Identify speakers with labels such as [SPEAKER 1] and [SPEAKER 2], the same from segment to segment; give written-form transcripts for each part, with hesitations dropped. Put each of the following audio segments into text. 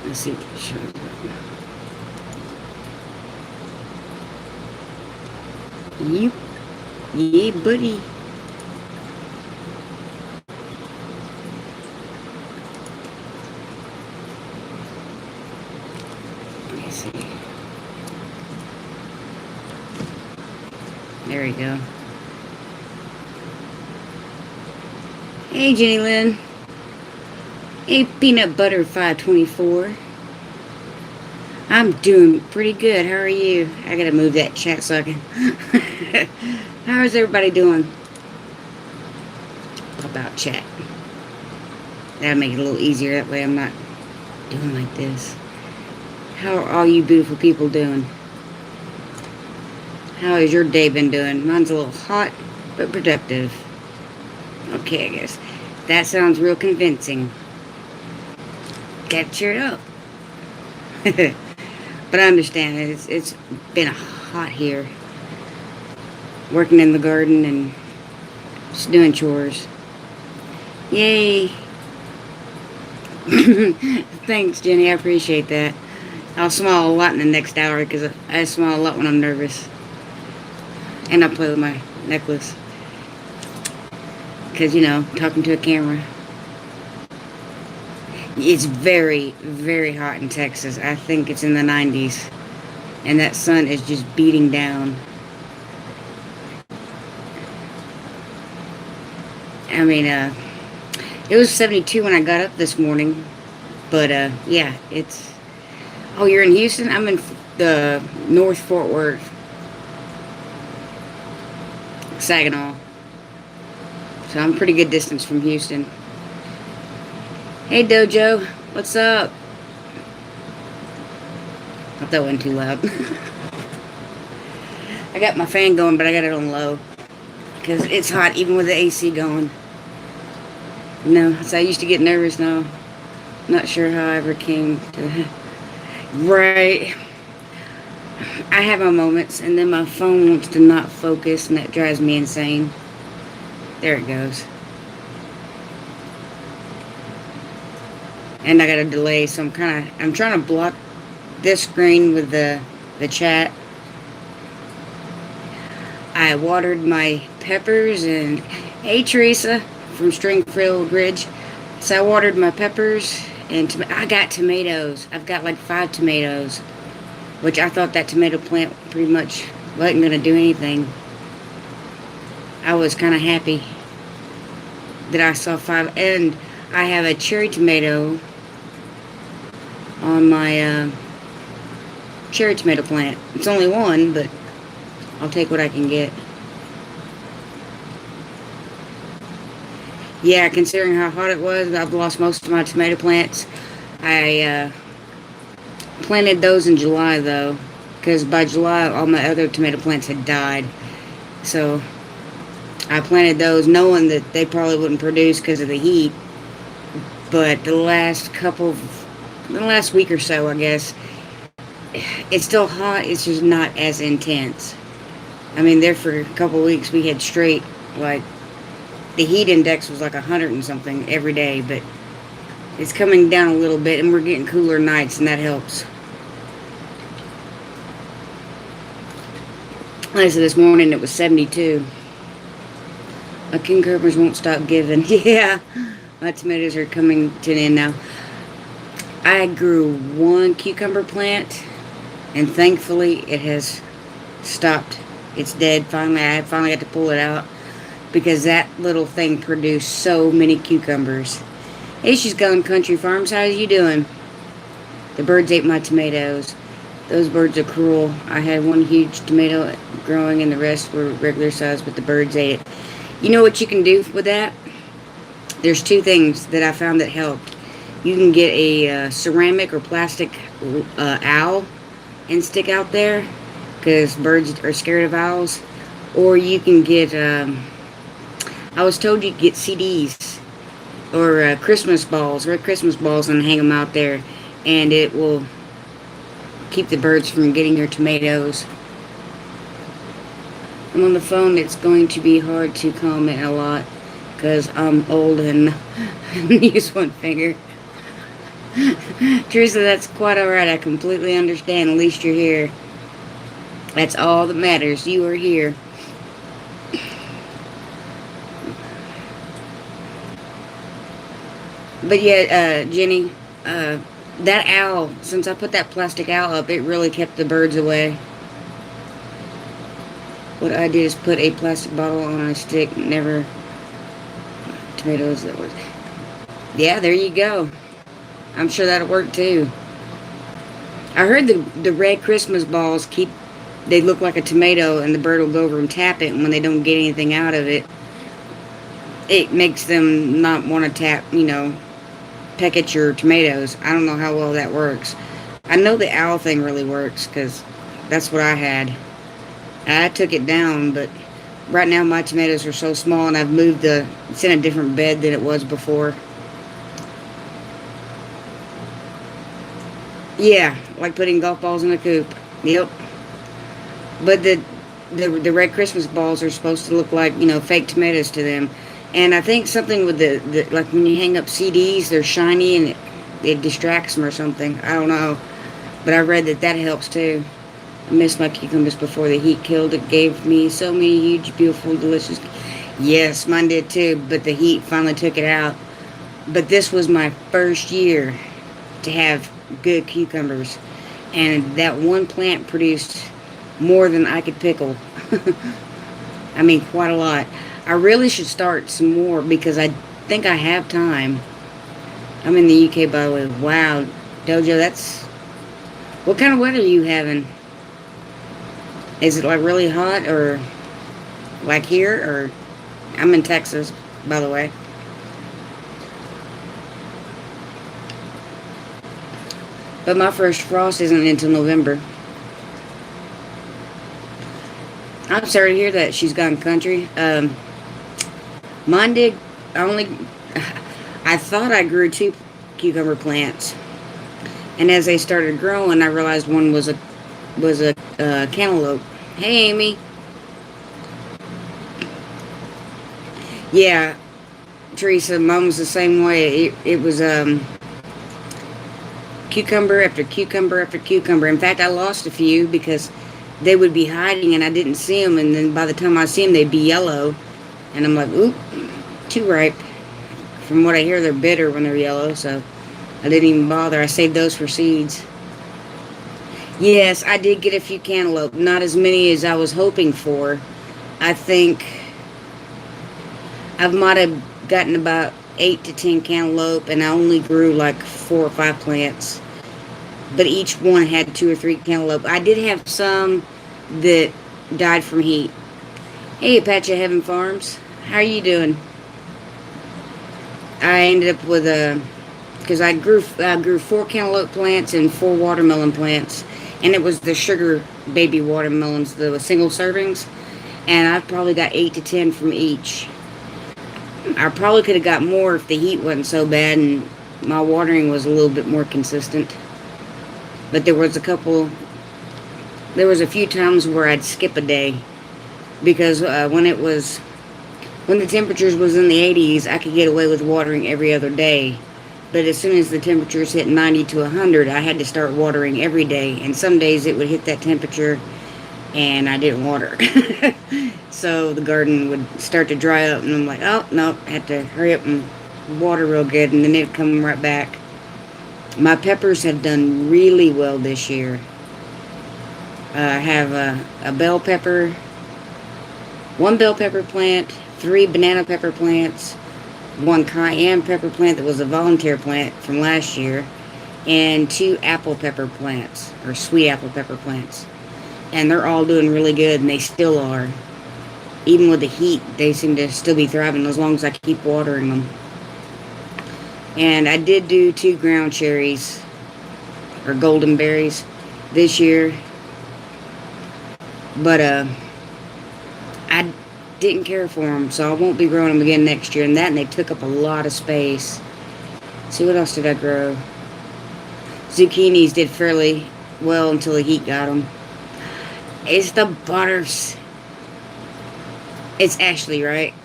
[SPEAKER 1] Let's see what it shows up. Yep. Yeah, buddy. Let me see. There we go. Hey, Jenny Lynn. Hey, Peanut Butter 524. I'm doing pretty good. How are you? I gotta move that chat so I can. How is everybody doing? Pop out chat. That'll make it a little easier. That way I'm not doing like this. How are all you beautiful people doing? How has your day been doing? Mine's a little hot, but productive. Okay, I guess. That sounds real convincing. Get cheered up. But I understand it. It's been hot here. Working in the garden and just doing chores. Yay. Thanks, Jenny. I appreciate that. I'll smile a lot in the next hour because I smile a lot when I'm nervous. And I play with my necklace. Because, you know, talking to a camera. It's very, very hot in Texas. I think it's in the 90s. And that sun is just beating down. I mean, it was 72 when I got up this morning. But, yeah, it's... Oh, you're in Houston? I'm in the North Fort Worth. Saginaw. So I'm a pretty good distance from Houston. Hey, Dojo. What's up? Hope that wasn't too loud. I got my fan going, but I got it on low. Because it's hot even with the AC going. No, so I used to get nervous now. Not sure how I ever came to that. Right. I have my moments, and then my phone wants to not focus, and that drives me insane. There it goes. And I got a delay, so I'm trying to block this screen with the chat. I watered my peppers, and hey, Teresa from Stringfield Ridge. So I watered my peppers, and I got tomatoes. I've got like 5 tomatoes, which I thought that tomato plant pretty much wasn't going to do anything. I was kind of happy that I saw 5, and I have a cherry tomato on my cherry tomato plant. It's only one, but I'll take what I can get. Yeah, considering how hot it was, I've lost most of my tomato plants. I planted those in July, though, because by July, all my other tomato plants had died. So I planted those knowing that they probably wouldn't produce because of the heat. But the last week or so, I guess, it's still hot. It's just not as intense. I mean, there for a couple of weeks, we had straight, like, the heat index was like 100 and something every day, but it's coming down a little bit, and we're getting cooler nights, and that helps. Like I said, this morning it was 72. My cucumbers won't stop giving. Yeah, my tomatoes are coming to an end now. I grew 1 cucumber plant, and thankfully it has stopped. It's dead. Finally, I finally got to pull it out because that little thing produced so many cucumbers. Hey, she's going Country Farms. How you doing? The birds ate my tomatoes. Those birds are cruel. I had 1 huge tomato growing and the rest were regular size, but the birds ate it. You know what you can do with that? There's 2 things that I found that helped. You can get a ceramic or plastic owl and stick out there because birds are scared of owls. Or you can get, I was told you could get CDs or Christmas balls, red Christmas balls, and hang them out there, and it will keep the birds from getting your tomatoes. I'm on the phone. It's going to be hard to comment a lot because I'm old and use one finger. Teresa, that's quite alright. I completely understand. At least you're here. That's all that matters. You are here. But yeah, Jenny, that owl, since I put that plastic owl up, it really kept the birds away. What I did is put a plastic bottle on a stick, never tomatoes that was. Yeah, there you go. I'm sure that'll work too. I heard the red Christmas balls they look like a tomato, and the bird will go over and tap it, and when they don't get anything out of it, it makes them not want to tap, peck at your tomatoes. I don't know how well that works. I know the owl thing really works, because that's what I had. I took it down, but right now my tomatoes are so small, and I've moved it's in a different bed than it was before. Yeah, like putting golf balls in a coop. Yep. But the red Christmas balls are supposed to look like, fake tomatoes to them. And I think something with like when you hang up CDs, they're shiny and it distracts them or something. I don't know. But I read that helps too. I missed my cucumbers before the heat killed it. Gave me so many huge, beautiful, delicious. Yes, mine did too, but the heat finally took it out. But this was my first year to have good cucumbers. And that one plant produced more than I could pickle. I mean, quite a lot. I really should start some more because I think I have time. I'm in the UK, by the way. Wow, Dojo, that's... What kind of weather are you having? Is it like really hot or like here? Or I'm in Texas, by the way. But my first frost isn't until November. I'm sorry to hear that she's gone country. Mine did I thought I grew 2 cucumber plants. And as they started growing, I realized one was a cantaloupe. Hey, Amy. Yeah, Teresa, mine was the same way. It was cucumber after cucumber after cucumber. In fact, I lost a few because they would be hiding and I didn't see them. And then by the time I see them, they'd be yellow. And I'm like, oop, too ripe. From what I hear, they're bitter when they're yellow, so I didn't even bother. I saved those for seeds. Yes, I did get a few cantaloupe. Not as many as I was hoping for. I think I might have gotten about 8 to 10 cantaloupe, and I only grew like 4 or 5 plants. But each one had 2 or 3 cantaloupe. I did have some that died from heat. Hey, Apache Heaven Farms. How are you doing? I ended up with because I grew 4 cantaloupe plants and 4 watermelon plants. And it was the sugar baby watermelons, the single servings. And I probably got 8 to 10 from each. I probably could have got more if the heat wasn't so bad and my watering was a little bit more consistent. But there was a few times where I'd skip a day. Because when the temperatures was in the 80s, I could get away with watering every other day. But as soon as the temperatures hit 90 to 100, I had to start watering every day. And some days it would hit that temperature and I didn't water. So the garden would start to dry up and I'm like, oh, no, I had to hurry up and water real good. And then it'd come right back. My peppers have done really well this year. I have a bell pepper, 1 bell pepper plant, 3 banana pepper plants, 1 cayenne pepper plant that was a volunteer plant from last year, and 2 apple pepper plants, or sweet apple pepper plants. And they're all doing really good, and they still are. Even with the heat, they seem to still be thriving as long as I keep watering them. And I did do 2 ground cherries, or golden berries, this year. But I didn't care for them, so I won't be growing them again next year. And they took up a lot of space. See, what else did I grow? Zucchinis did fairly well until the heat got them. It's the butters. It's Ashley, right?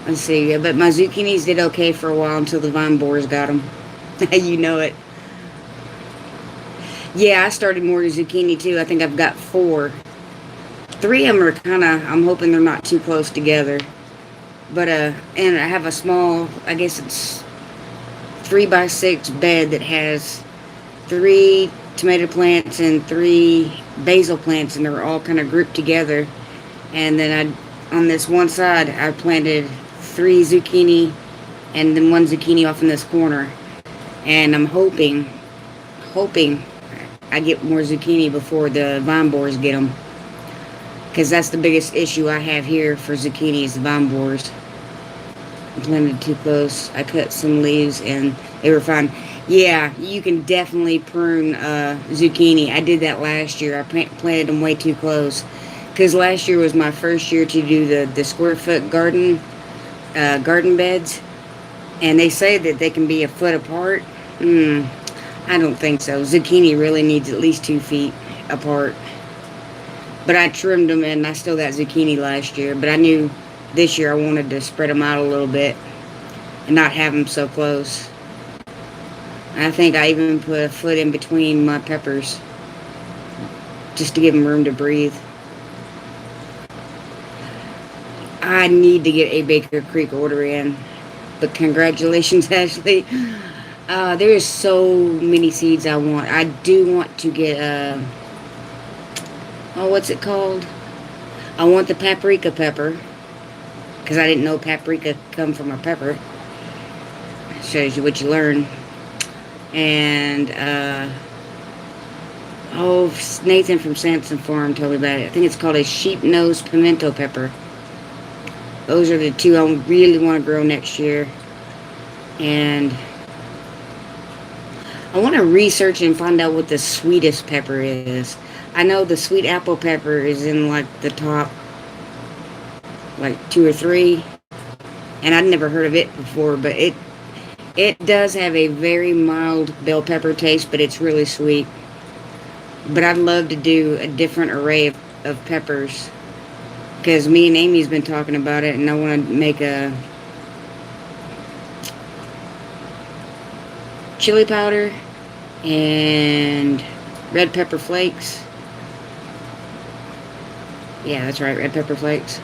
[SPEAKER 1] Let's see. But my zucchinis did okay for a while until the vine borers got them. You know it. Yeah, I started more zucchini too. I think I've got 4. 3 of them are kind of, I'm hoping they're not too close together. But, and I have a small, I guess it's 3x6 bed that has 3 tomato plants and 3 basil plants, and they're all kind of grouped together. And then on this one side, I planted 3 zucchini and then 1 zucchini off in this corner. And I'm hoping I get more zucchini before the vine borers get them. Because that's the biggest issue I have here for zucchini is the vine borers. I planted too close. I cut some leaves and they were fine. Yeah, you can definitely prune zucchini. I did that last year. I planted them way too close. Because last year was my first year to do the square foot garden beds. And they say that they can be a foot apart. I don't think so. Zucchini really needs at least 2 feet apart. But I trimmed them and I still got zucchini last year. But I knew this year I wanted to spread them out a little bit and not have them so close. I think I even put a foot in between my peppers just to give them room to breathe. I need to get a Baker Creek order in. But congratulations, Ashley. There is so many seeds I want. I do want to get what's it called? I want the paprika pepper. Because I didn't know paprika come from a pepper. Shows you what you learn. And, Nathan from Samson Farm told me about it. I think it's called a sheep nose pimento pepper. Those are the 2 I really want to grow next year. And I want to research and find out what the sweetest pepper is. I know the sweet apple pepper is in like the top, like 2 or 3. And I'd never heard of it before, but it does have a very mild bell pepper taste, but it's really sweet. But I'd love to do a different array of peppers. Because me and Amy's been talking about it, and I want to make a chili powder and red pepper flakes. Yeah, that's right, red pepper flakes.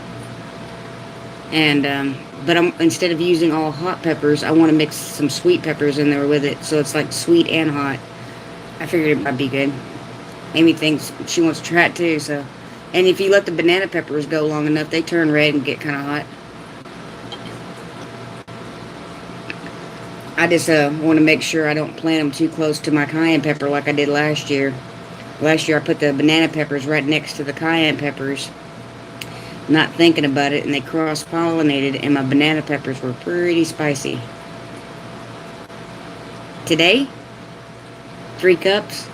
[SPEAKER 1] And, but instead of using all hot peppers, I want to mix some sweet peppers in there with it. So it's like sweet and hot. I figured it might be good. Amy thinks she wants to try it too, so. And if you let the banana peppers go long enough, they turn red and get kind of hot. I just want to make sure I don't plant them too close to my cayenne pepper like I did last year. Last year I put the banana peppers right next to the cayenne peppers, not thinking about it, and they cross-pollinated, and my banana peppers were pretty spicy. Today, 3 cups.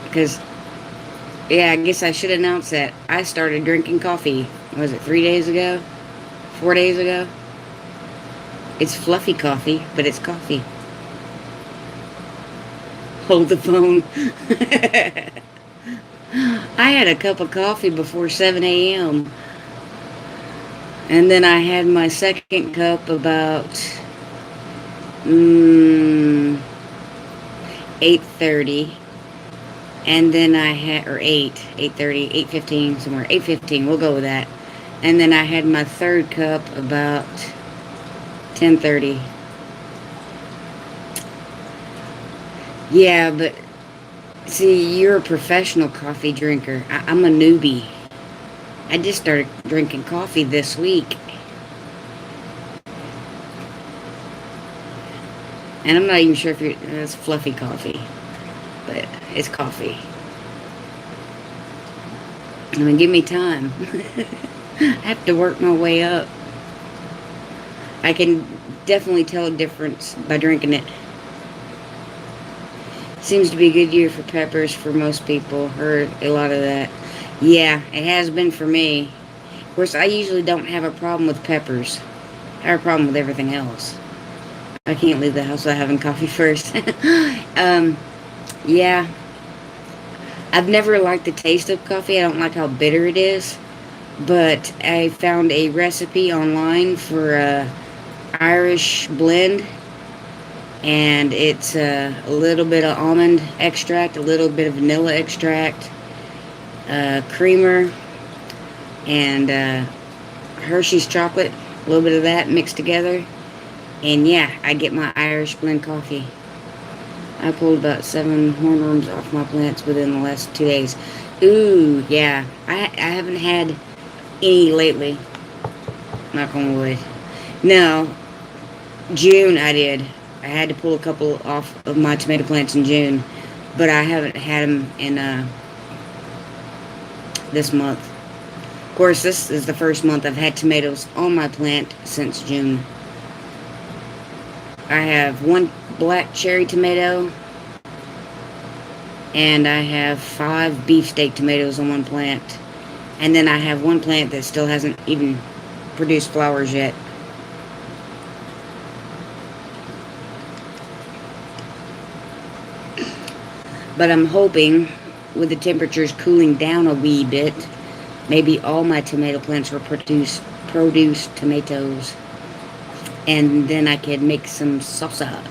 [SPEAKER 1] Because, yeah, I guess I should announce that I started drinking coffee. Was it 3 days ago? 4 days ago? It's fluffy coffee, but it's coffee. Hold the phone. I had a cup of coffee before 7 a.m. And then I had my second cup about 8:30. And then I had, or 8:30, 8:15, somewhere, 8:15, we'll go with that. And then I had my third cup about 10:30. Yeah, but see, you're a professional coffee drinker. I'm a newbie. I just started drinking coffee this week. And I'm not even sure if it's fluffy coffee. But it's coffee. I mean, give me time. I have to work my way up. I can definitely tell a difference by drinking it. Seems to be a good year for peppers for most people. Heard a lot of that. Yeah, it has been for me. Of course, I usually don't have a problem with peppers. I have a problem with everything else. I can't leave the house without having coffee first. Um, yeah. I've never liked the taste of coffee. I don't like how bitter it is. But I found a recipe online for a Irish blend, and it's a little bit of almond extract, a little bit of vanilla extract, creamer, and Hershey's chocolate, a little bit of that mixed together. And yeah, I get my Irish blend coffee. I pulled about 7 hornworms off my plants within the last 2 days. Ooh, yeah. I haven't had any lately. Knock on wood. No, June I did. I had to pull a couple off of my tomato plants in June, but I haven't had them in this month. Of course, this is the first month I've had tomatoes on my plant since June. I have 1 black cherry tomato, and I have 5 beefsteak tomatoes on 1 plant. And then I have 1 plant that still hasn't even produced flowers yet. But I'm hoping, with the temperatures cooling down a wee bit, maybe all my tomato plants will produce tomatoes. And then I could make some salsa.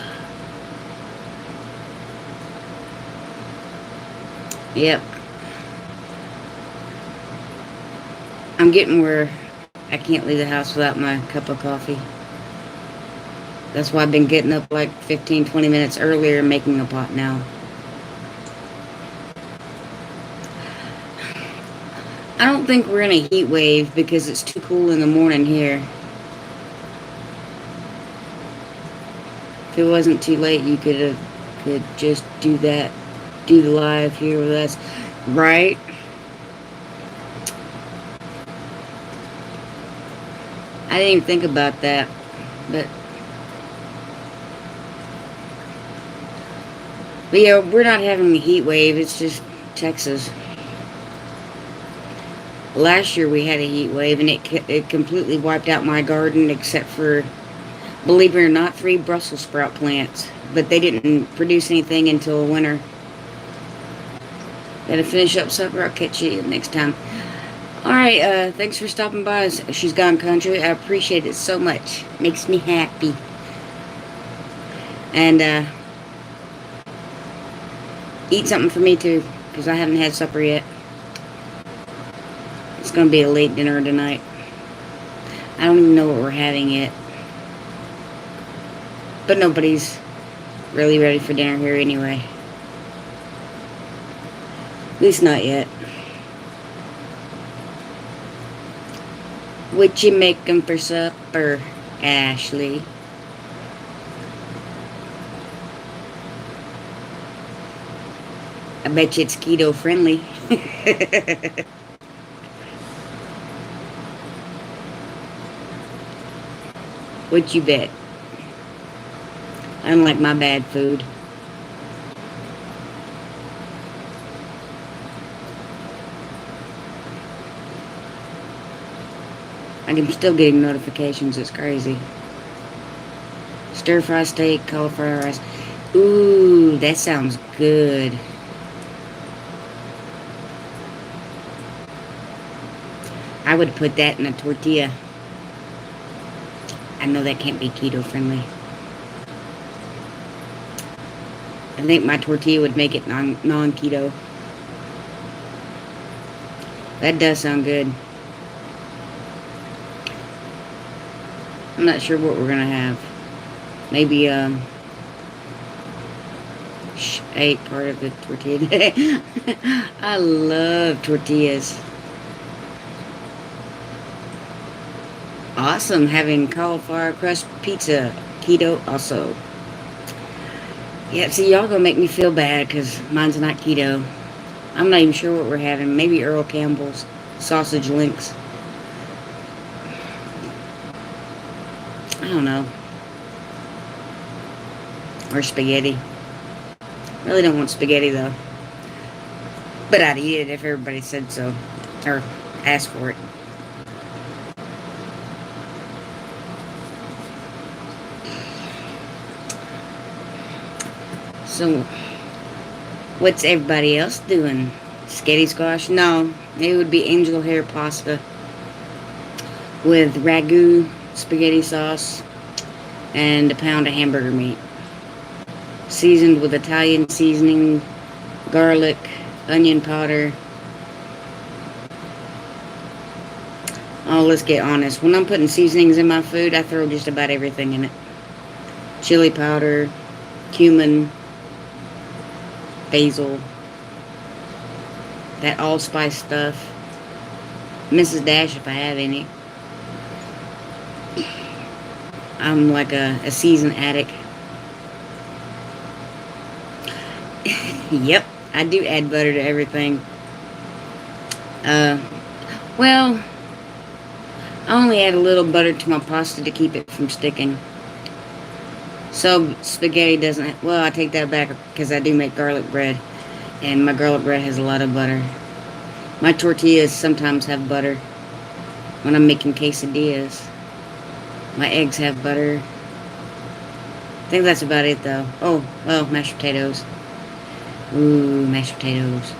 [SPEAKER 1] Yep. I'm getting where I can't leave the house without my cup of coffee. That's why I've been getting up like 15, 20 minutes earlier and making a pot now. I don't think we're in a heat wave because it's too cool in the morning here. If it wasn't too late, you could just do that, do the live here with us, right? I didn't even think about that, but yeah, we're not having a heat wave. It's just Texas. Last year we had a heat wave, and it completely wiped out my garden, except for, believe it or not, 3 Brussels sprout plants. But they didn't produce anything until winter. Gotta finish up supper. I'll catch you next time. Alright, thanks for stopping by. She's Gone Country. I appreciate it so much. Makes me happy. And, eat something for me too, because I haven't had supper yet. It's gonna be a late dinner tonight. I don't even know what we're having yet. But nobody's really ready for dinner here anyway. At least not yet. What you making for supper, Ashley? I bet you it's keto friendly. What you bet? I don't like my bad food. I'm still getting notifications. It's crazy. Stir fry steak, cauliflower rice. Ooh, that sounds good. I would put that in a tortilla. I know that can't be keto friendly. I think my tortilla would make it non-keto. That does sound good. I'm not sure what we're gonna have. Maybe I ate part of the tortilla today. I love tortillas. Awesome, having cauliflower crust pizza. Keto also. Yeah, see, y'all gonna make me feel bad because mine's not keto. I'm not even sure what we're having. Maybe Earl Campbell's sausage links. I don't know. Or spaghetti. Really don't want spaghetti though. But I'd eat it if everybody said so. Or asked for it. So, what's everybody else doing? Sketty squash? No, it would be angel hair pasta with ragu, spaghetti sauce, and a pound of hamburger meat. Seasoned with Italian seasoning, garlic, onion powder. Oh, let's get honest. When I'm putting seasonings in my food, I throw just about everything in it. Chili powder, cumin, basil, that allspice stuff, Mrs. Dash if I have any. I'm like a seasoned addict. Yep, I do add butter to everything. Well, I only add a little butter to my pasta to keep it from sticking. So spaghetti doesn't, well, I take that back because I do make garlic bread. And my garlic bread has a lot of butter. My tortillas sometimes have butter when I'm making quesadillas. My eggs have butter. I think that's about it though. Oh, well, mashed potatoes. Ooh, mashed potatoes.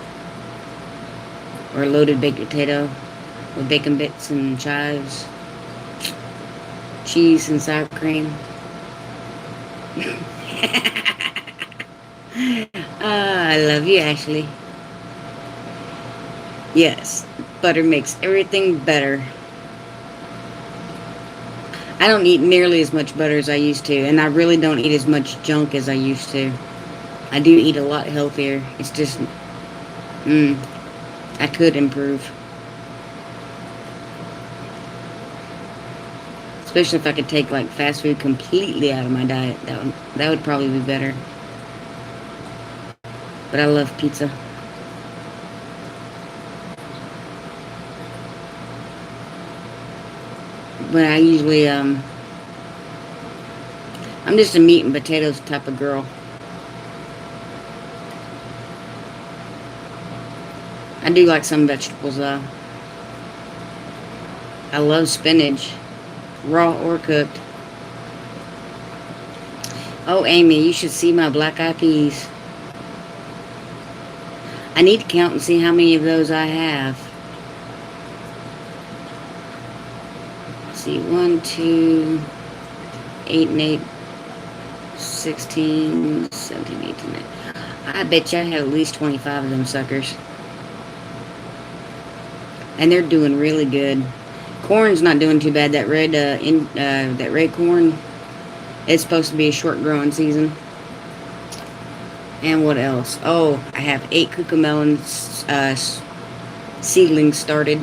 [SPEAKER 1] Or a loaded baked potato with bacon bits and chives. Cheese and sour cream. I love you, Ashley. Yes, butter makes everything better. I don't eat nearly as much butter as I used to, and I really don't eat as much junk as I used to. I do eat a lot healthier. It's just, I could improve. Especially if I could take like fast food completely out of my diet. That would probably be better. But I love pizza. But I usually, I'm just a meat and potatoes type of girl. I do like some vegetables though. I love spinach, raw or cooked. Oh, Amy, you should see my black eyed peas. I need to count and see how many of those I have. Let's see, 1, 2, 8 and 8, 16, 17, 18, 19. I bet you I have at least 25 of them suckers. And they're doing really good. Corn's not doing too bad. That red corn, it's supposed to be a short growing season. And what else? Oh, I have 8 cucamelon seedlings started.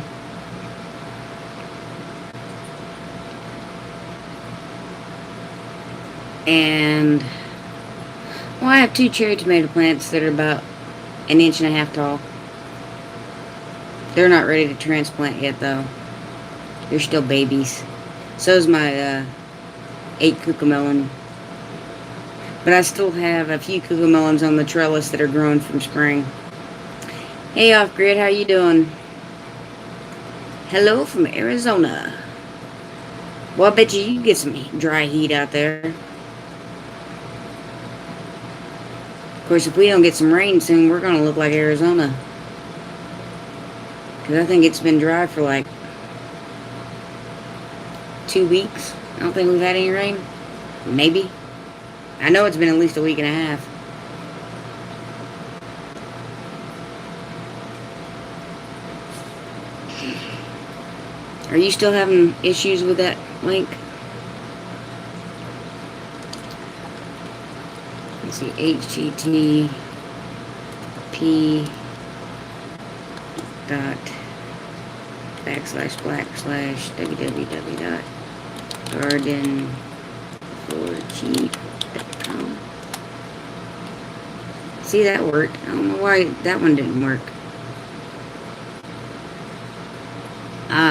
[SPEAKER 1] And, well, I have 2 cherry tomato plants that are about 1.5 inches tall. They're not ready to transplant yet, though. They're still babies. So is my 8 cucamelon. But I still have a few cucamelons on the trellis that are growing from spring. Hey, Off-Grid, how you doing? Hello from Arizona. Well, I bet you get some dry heat out there. Of course, if we don't get some rain soon, we're going to look like Arizona. Because I think it's been dry for like 2 weeks. I don't think we've had any rain. Maybe. I know it's been at least a week and a half. Are you still having issues with that link? Let's see, HTTP dot //garden4cheap.com. See, that worked. I don't know why that one didn't work.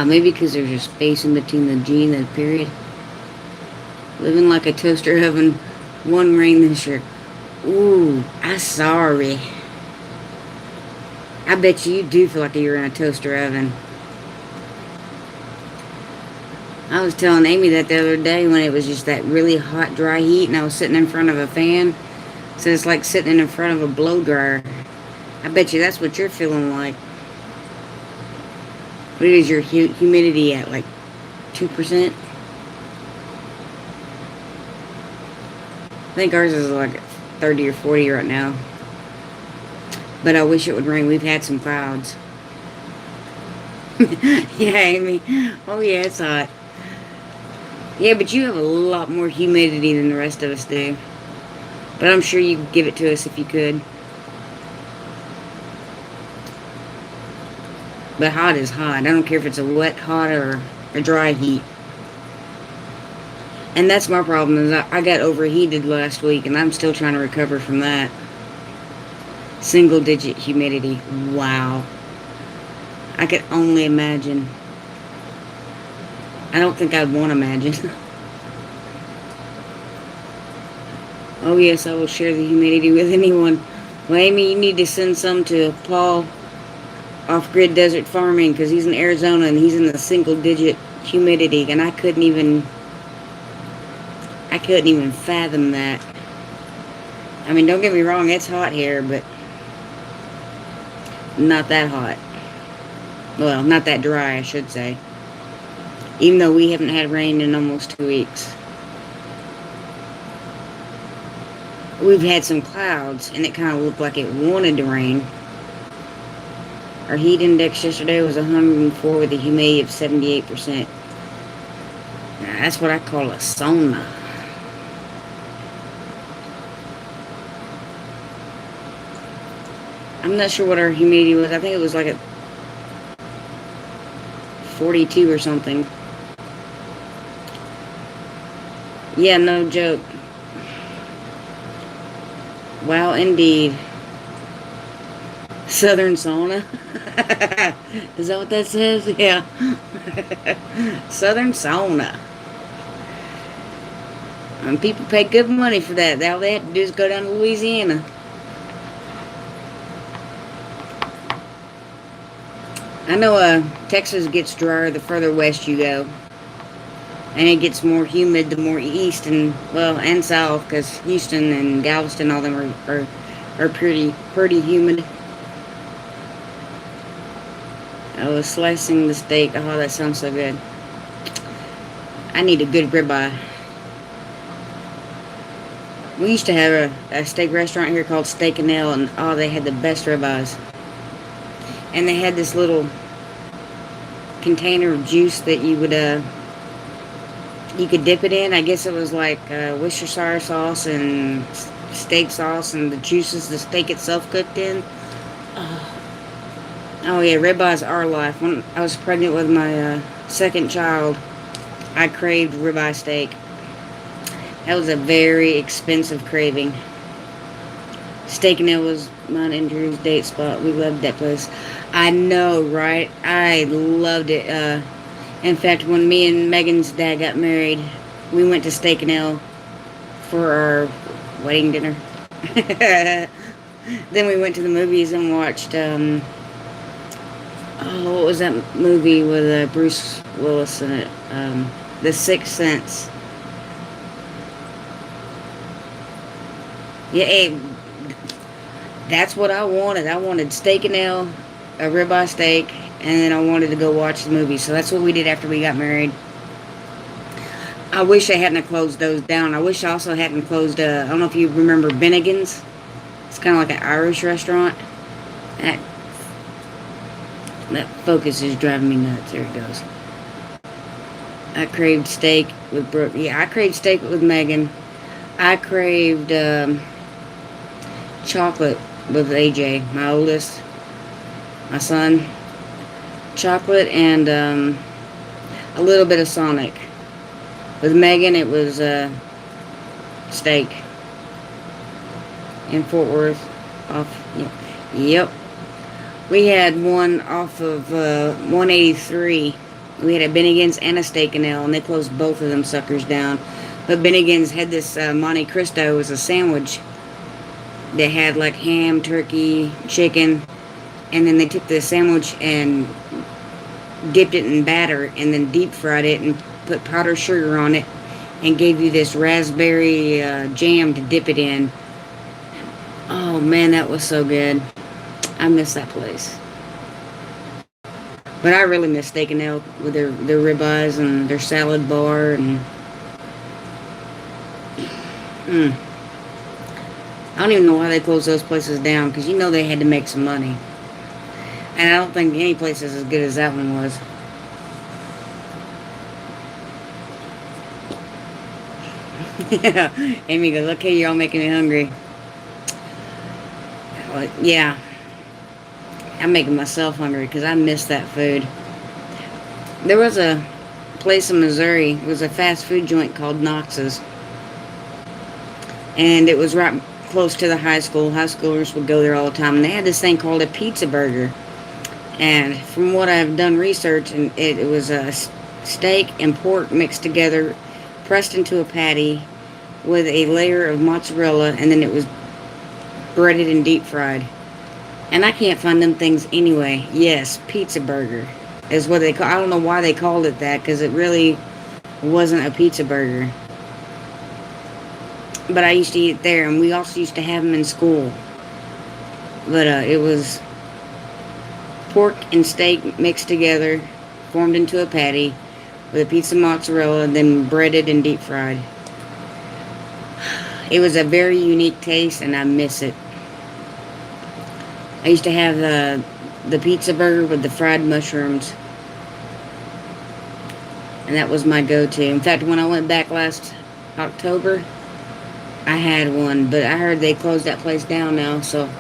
[SPEAKER 1] Maybe because there's a space in between the G and the period. Living like a toaster oven. One rain this year. Ooh, I'm sorry. I bet you do feel like you're in a toaster oven. I was telling Amy that the other day when it was just that really hot, dry heat and I was sitting in front of a fan. So it's like sitting in front of a blow dryer. I bet you that's what you're feeling like. What is your humidity at? Like 2%? I think ours is like 30 or 40 right now. But I wish it would rain. We've had some clouds. Yeah, Amy. Oh, yeah, it's hot. Yeah, but you have a lot more humidity than the rest of us do. But I'm sure you could give it to us if you could. But hot is hot. I don't care if it's a wet hot or a dry heat. And that's my problem, is I got overheated last week, and I'm still trying to recover from that. Single digit humidity. Wow. I could only imagine. I don't think I'd want to imagine. Oh yes, I will share the humidity with anyone. Well, Amy, you need to send some to Paul off-grid desert farming, because he's in Arizona and he's in the single digit humidity, and I couldn't even fathom that. I mean, don't get me wrong, it's hot here, but not that hot. Well, not that dry, I should say. Even though we haven't had rain in almost 2 weeks. We've had some clouds, and it kind of looked like it wanted to rain. Our heat index yesterday was 104 with a humidity of 78%. Now, that's what I call a sauna. I'm not sure what our humidity was. I think it was like at 42 or something. Yeah, no joke. Wow, indeed. Southern sauna. Is that what that says? Yeah. Southern sauna. And people pay good money for that. All they have to do is go down to Louisiana. I know Texas gets drier the further west you go. And it gets more humid the more east and south, because Houston and Galveston, all them are pretty humid. I was slicing the steak. Oh, that sounds so good. I need a good ribeye. We used to have a steak restaurant here called Steak and Ale, and oh, they had the best ribeyes. And they had this little container of juice that you could dip it in. I guess it was like Worcestershire sauce and steak sauce, and the juices the steak itself cooked in. Oh yeah, ribeyes are life. When I was pregnant with my second child, I craved ribeye steak. That was a very expensive craving. Steak and Ale was mine and Drew's date spot. We loved that place. I know, right? I loved it. In fact, when me and Megan's dad got married, we went to Steak and Ale for our wedding dinner. Then we went to the movies and watched, what was that movie with Bruce Willis in it? The Sixth Sense. Yeah, hey, that's what I wanted. I wanted Steak and Ale, a ribeye steak, and then I wanted to go watch the movie. So that's what we did after we got married. I wish I hadn't closed those down. I wish I also hadn't closed, I don't know if you remember Bennigan's. It's kind of like an Irish restaurant. That focus is driving me nuts. There it goes. I craved steak with Brooke. Yeah, I craved steak with Megan. I craved chocolate with AJ, my oldest, my son. Chocolate and a little bit of Sonic. With Megan, it was steak in Fort Worth. Yep. We had one off of 183. We had a Bennigan's and a Steak and Ale, and they closed both of them suckers down. But Bennigan's had this Monte Cristo as a sandwich. They had like ham, turkey, chicken, and then they took the sandwich and dipped it in batter and then deep fried it and put powdered sugar on it and gave you this raspberry jam to dip it in. Oh man, that was so good. I miss that place. But I really miss Steak and Ale with their ribeyes and their salad bar and mm, I don't even know why they closed those places down, because you know they had to make some money. And I don't think any place is as good as that one was. Yeah. Amy goes, okay, you're all making me hungry. Well, yeah. I'm making myself hungry because I miss that food. There was a place in Missouri. It was a fast food joint called Knox's. And it was right close to the high school. High schoolers would go there all the time. And they had this thing called a pizza burger. And from what I've done research, and it was a steak and pork mixed together, pressed into a patty with a layer of mozzarella, and then it was breaded and deep fried. And I can't find them things anyway. Yes, pizza burger is what they call. I don't know why they called it that, because it really wasn't a pizza burger. But I used to eat it there, and we also used to have them in school. But it was pork and steak mixed together, formed into a patty with a piece of mozzarella, and then breaded and deep fried. It was a very unique taste, and I miss it. I used to have the pizza burger with the fried mushrooms, and that was my go-to. In fact, when I went back last October, I had one, but I heard they closed that place down now, so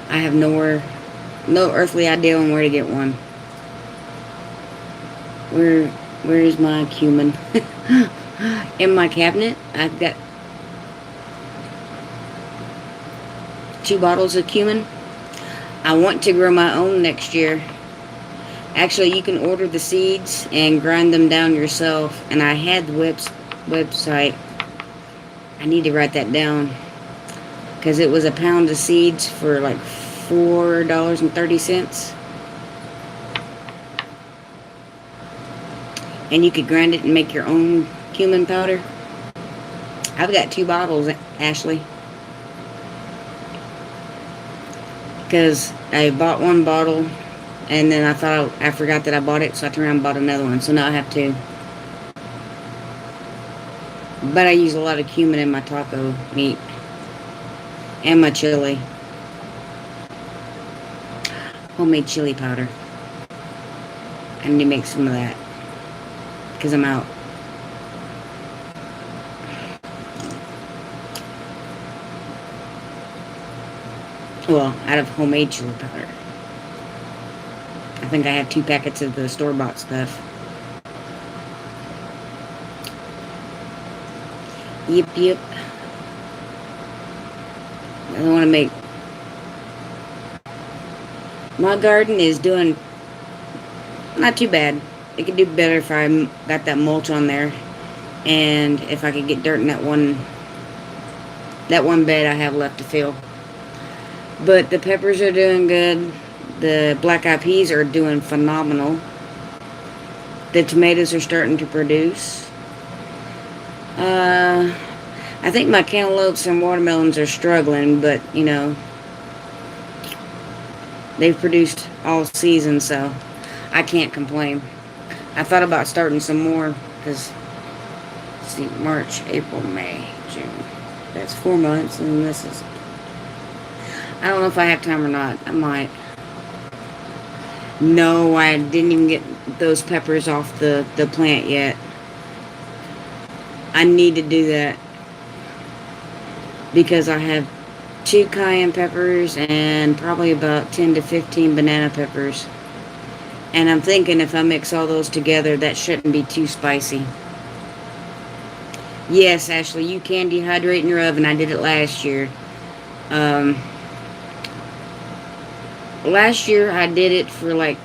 [SPEAKER 1] I have no earthly idea on where to get one. Where is my cumin? In my cabinet, I've got 2 bottles of cumin. I want to grow my own next year. Actually, you can order the seeds and grind them down yourself. And I had the website. I need to write that down, because it was a pound of seeds for like $4.30. And you could grind it and make your own cumin powder. I've got 2 bottles, Ashley. Because I bought 1 bottle, and then I forgot that I bought it, so I turned around and bought another one. So now I have 2. But I use a lot of cumin in my taco meat and my chili. Homemade chili powder. I need to make some of that, because I'm out. Well, out of homemade chili powder. I think I have 2 packets of the store-bought stuff. Yep. I want to make... My garden is doing not too bad. It could do better if I got that mulch on there, and if I could get dirt in that one bed I have left to fill. But the peppers are doing good. The black-eyed peas are doing phenomenal. The tomatoes are starting to produce. I think my cantaloupes and watermelons are struggling, but, you know, they've produced all season, so I can't complain. I thought about starting some more, because, let's see, March, April, May, June. That's 4 months, and this is... I don't know if I have time or not. I might. No, I didn't even get those peppers off the plant yet. I need to do that, because I have 2 cayenne peppers and probably about 10 to 15 banana peppers. And I'm thinking if I mix all those together, that shouldn't be too spicy. Yes, Ashley, you can dehydrate in your oven. I did it last year. Last year I did it for like,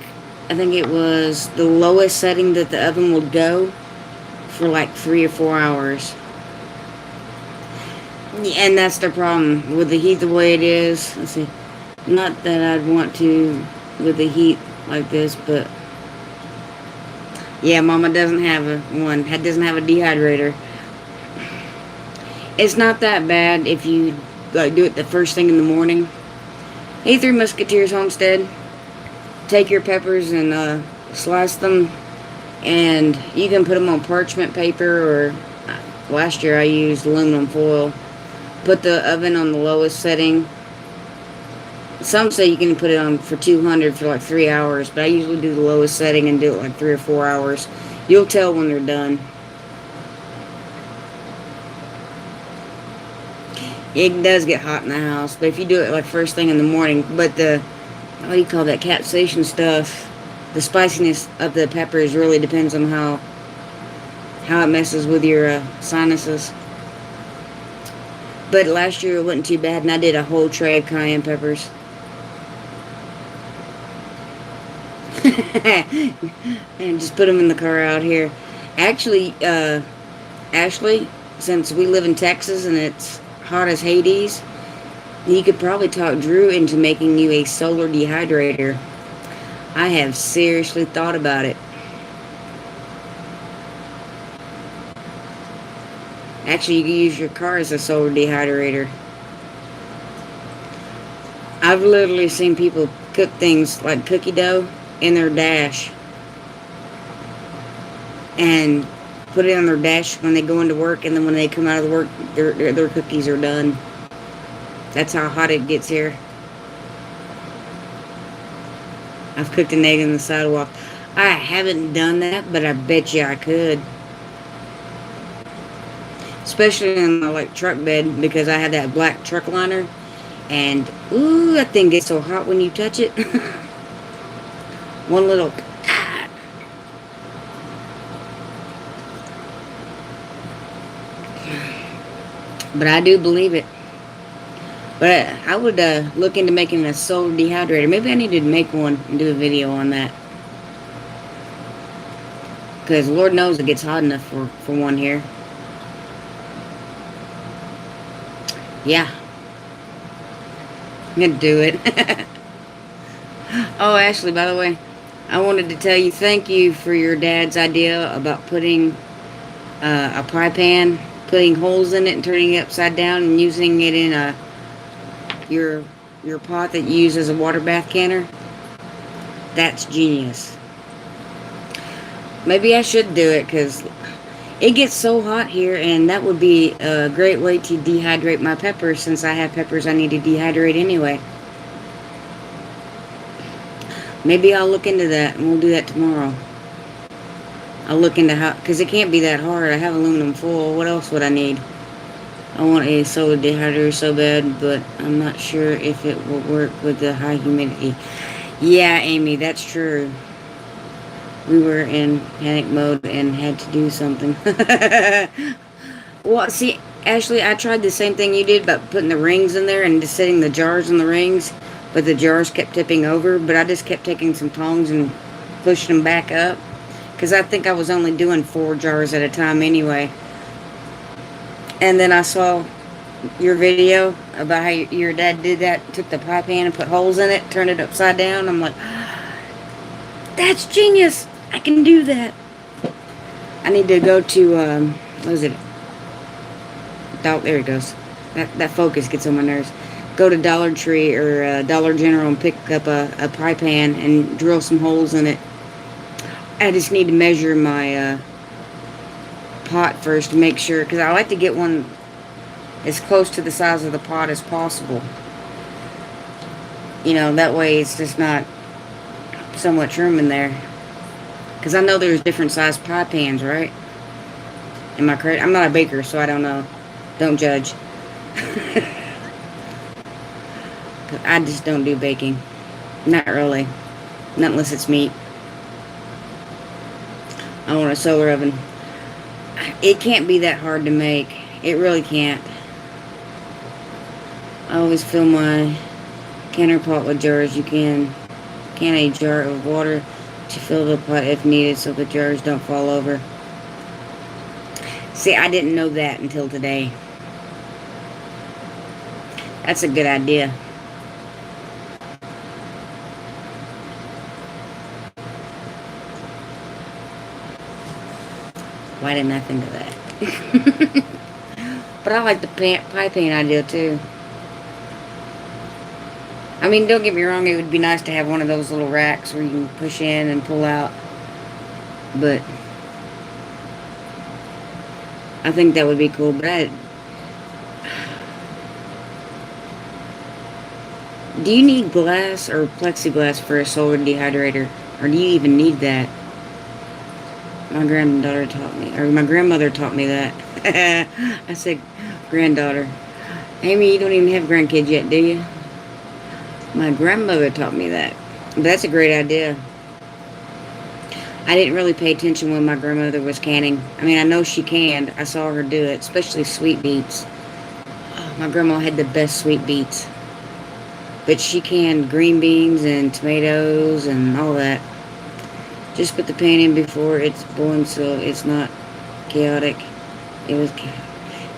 [SPEAKER 1] I think it was the lowest setting that the oven would go, for like 3 or 4 hours. And that's the problem with the heat the way it is. Let's see. Not that I'd want to with the heat like this, but yeah, Mama doesn't have doesn't have a dehydrator. It's not that bad if you like do it the first thing in the morning. Hey, Three Musketeers Homestead. Take your peppers and slice them, and you can put them on parchment paper, or last year I used aluminum foil. Put the oven on the lowest setting. Some say you can put it on for 200 for like 3 hours, but I usually do the lowest setting and do it like 3 or 4 hours. You'll tell when they're done. It does get hot in the house, but if you do it like first thing in the morning, but the, what do you call that, capsaicin stuff, the spiciness of the peppers really depends on how it messes with your sinuses. But last year it wasn't too bad, and I did a whole tray of cayenne peppers. And just put them in the car out here. Actually, Ashley, since we live in Texas and it's hot as Hades, you could probably talk Drew into making you a solar dehydrator. I have seriously thought about it. Actually, you can use your car as a solar dehydrator. I've literally seen people cook things like cookie dough in their dash and put it on their dash when they go into work, and then when they come out of the work, their cookies are done. That's how hot it gets here. I've cooked an egg in the sidewalk. I haven't done that, but I bet you I could. Especially in my like truck bed, because I have that black truck liner, and ooh, that thing gets so hot when you touch it. One little but I do believe it. But I would look into making a solar dehydrator. Maybe I need to make one and do a video on that, because Lord knows it gets hot enough for one here. Yeah, I'm gonna do it. Oh, Ashley, by the way, I wanted to tell you thank you for your dad's idea about putting a pie pan, putting holes in it and turning it upside down and using it in your pot that you use as a water bath canner. That's genius. Maybe I should do it, because it gets so hot here, and that would be a great way to dehydrate my peppers, since I have peppers I need to dehydrate anyway. Maybe I'll look into that, and we'll do that tomorrow. I'll look into how, because it can't be that hard. I have aluminum foil. What else would I need? I want a solar dehydrator so bad, but I'm not sure if it will work with the high humidity. Yeah, Amy, that's true. We were in panic mode and had to do something. Well, see, Ashley, I tried the same thing you did about putting the rings in there and just setting the jars in the rings, but the jars kept tipping over. But I just kept taking some tongs and pushing them back up, because I think I was only doing 4 jars at a time anyway. And then I saw your video about how your dad did that, took the pie pan and put holes in it, turned it upside down. I'm like, that's genius. I can do that. I need to go to, what is it? There it goes. That focus gets on my nerves. Go to Dollar Tree or Dollar General and pick up a pie pan and drill some holes in it. I just need to measure my pot first to make sure, because I like to get one as close to the size of the pot as possible. You know, that way it's just not so much room in there. Because I know there's different size pie pans, right? Am I correct? I'm not a baker, so I don't know. Don't judge. I just don't do baking. Not really. Not unless it's meat. I want a solar oven. It can't be that hard to make. It really can't. I always fill my canner pot with jars. You can a jar of water to fill the pot if needed, so the jars don't fall over. See, I didn't know that until today. That's a good idea. Why didn't I think of that? But I like the pie pan idea too. I mean, don't get me wrong, it would be nice to have one of those little racks where you can push in and pull out. But I think that would be cool. But do you need glass or plexiglass for a solar dehydrator? Or do you even need that? My granddaughter taught me, or my grandmother taught me that. I said granddaughter. Amy, you don't even have grandkids yet, do you? My grandmother taught me that. But that's a great idea. I didn't really pay attention when my grandmother was canning. I mean, I know she canned. I saw her do it, especially sweet beets. Oh, my grandma had the best sweet beets. But she canned green beans and tomatoes and all that. Just put the pan in before it's boiling so it's not chaotic. It was chaotic.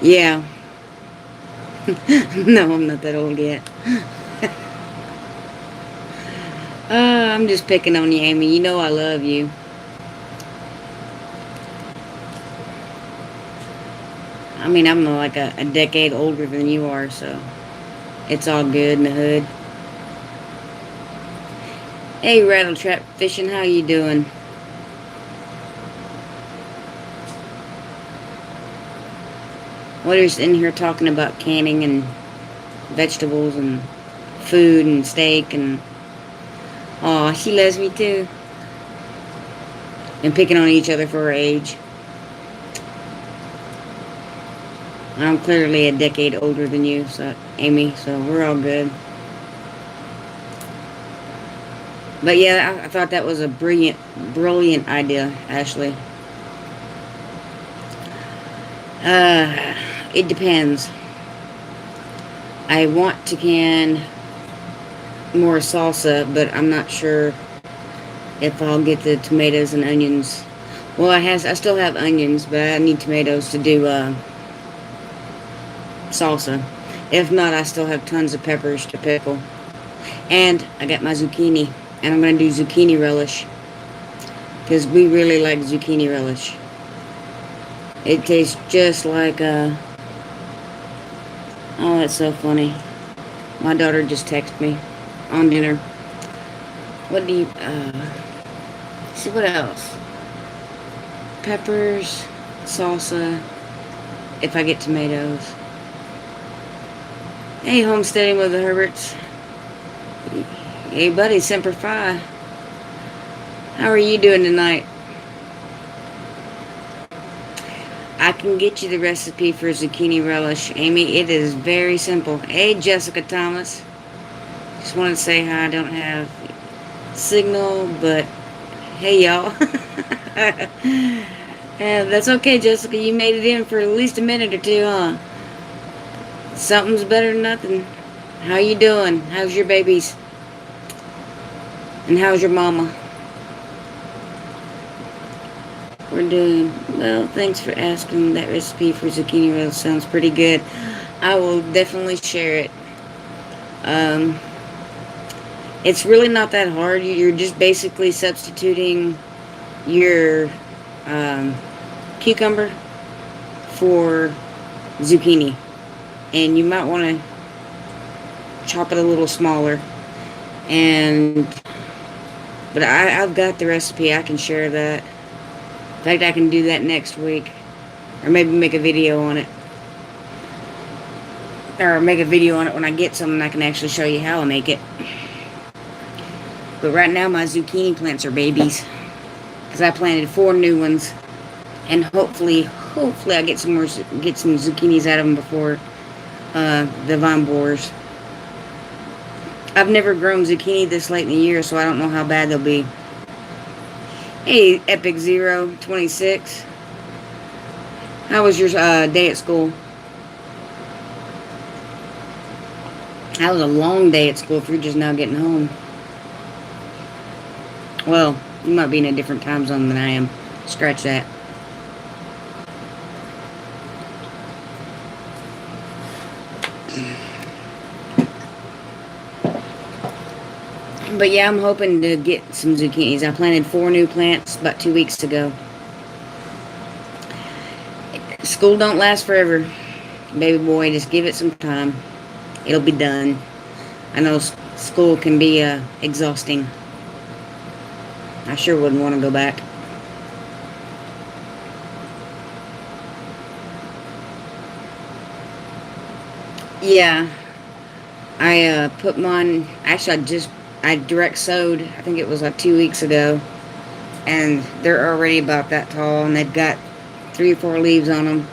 [SPEAKER 1] Yeah. No, I'm not that old yet. I'm just picking on you, Amy. You know I love you. I mean, I'm like a decade older than you are, so it's all good in the hood. Hey, Rattletrap Fishing, how you doing? We're just in here talking about canning and vegetables and food and steak and... Aw, she loves me too. And picking on each other for her age. I'm clearly a decade older than you, so Amy, so we're all good. But yeah, I thought that was a brilliant idea, Ashley. It depends. I want to can more salsa, but I'm not sure if I'll get the tomatoes and onions. Well, I still have onions, but I need tomatoes to do salsa. If not, I still have tons of peppers to pickle. And I got my zucchini. And I'm going to do zucchini relish. Because we really like zucchini relish. It tastes just like oh, that's so funny. My daughter just texted me on dinner. What do you... see, what else? Peppers, salsa, if I get tomatoes. Hey, homesteading with the Herberts. Hey, buddy, Semper Fi. How are you doing tonight? I can get you the recipe for zucchini relish, Amy. It is very simple. Hey, Jessica Thomas. Just wanted to say hi. I don't have signal, but hey, y'all. That's okay, Jessica. You made it in for at least a minute or two, huh? Something's better than nothing. How you doing? How's your babies? And how's your mama? We're doing well. Thanks for asking. That recipe for zucchini roll sounds pretty good. I will definitely share it. It's really not that hard. You're just basically substituting your cucumber for zucchini, and you might want to chop it a little smaller. But I've got the recipe. I can share that. In fact, I can do that next week. Or maybe make a video on it. Or make a video on it when I get some and I can actually show you how I make it. But right now my zucchini plants are babies. Because I planted 4 new ones. And hopefully I get some zucchinis out of them before the vine borers. I've never grown zucchini this late in the year, so I don't know how bad they'll be. Hey, Epic 026. How was your day at school? That was a long day at school if you're just now getting home. Well, you might be in a different time zone than I am. Scratch that. But yeah, I'm hoping to get some zucchinis. I planted 4 new plants about 2 weeks ago. School don't last forever. Baby boy, just give it some time. It'll be done. I know School can be exhausting. I sure wouldn't want to go back. Yeah, I put mine. Actually, I direct sowed. I think it was like 2 weeks ago, and they're already about that tall, and they've got 3 or 4 leaves on them.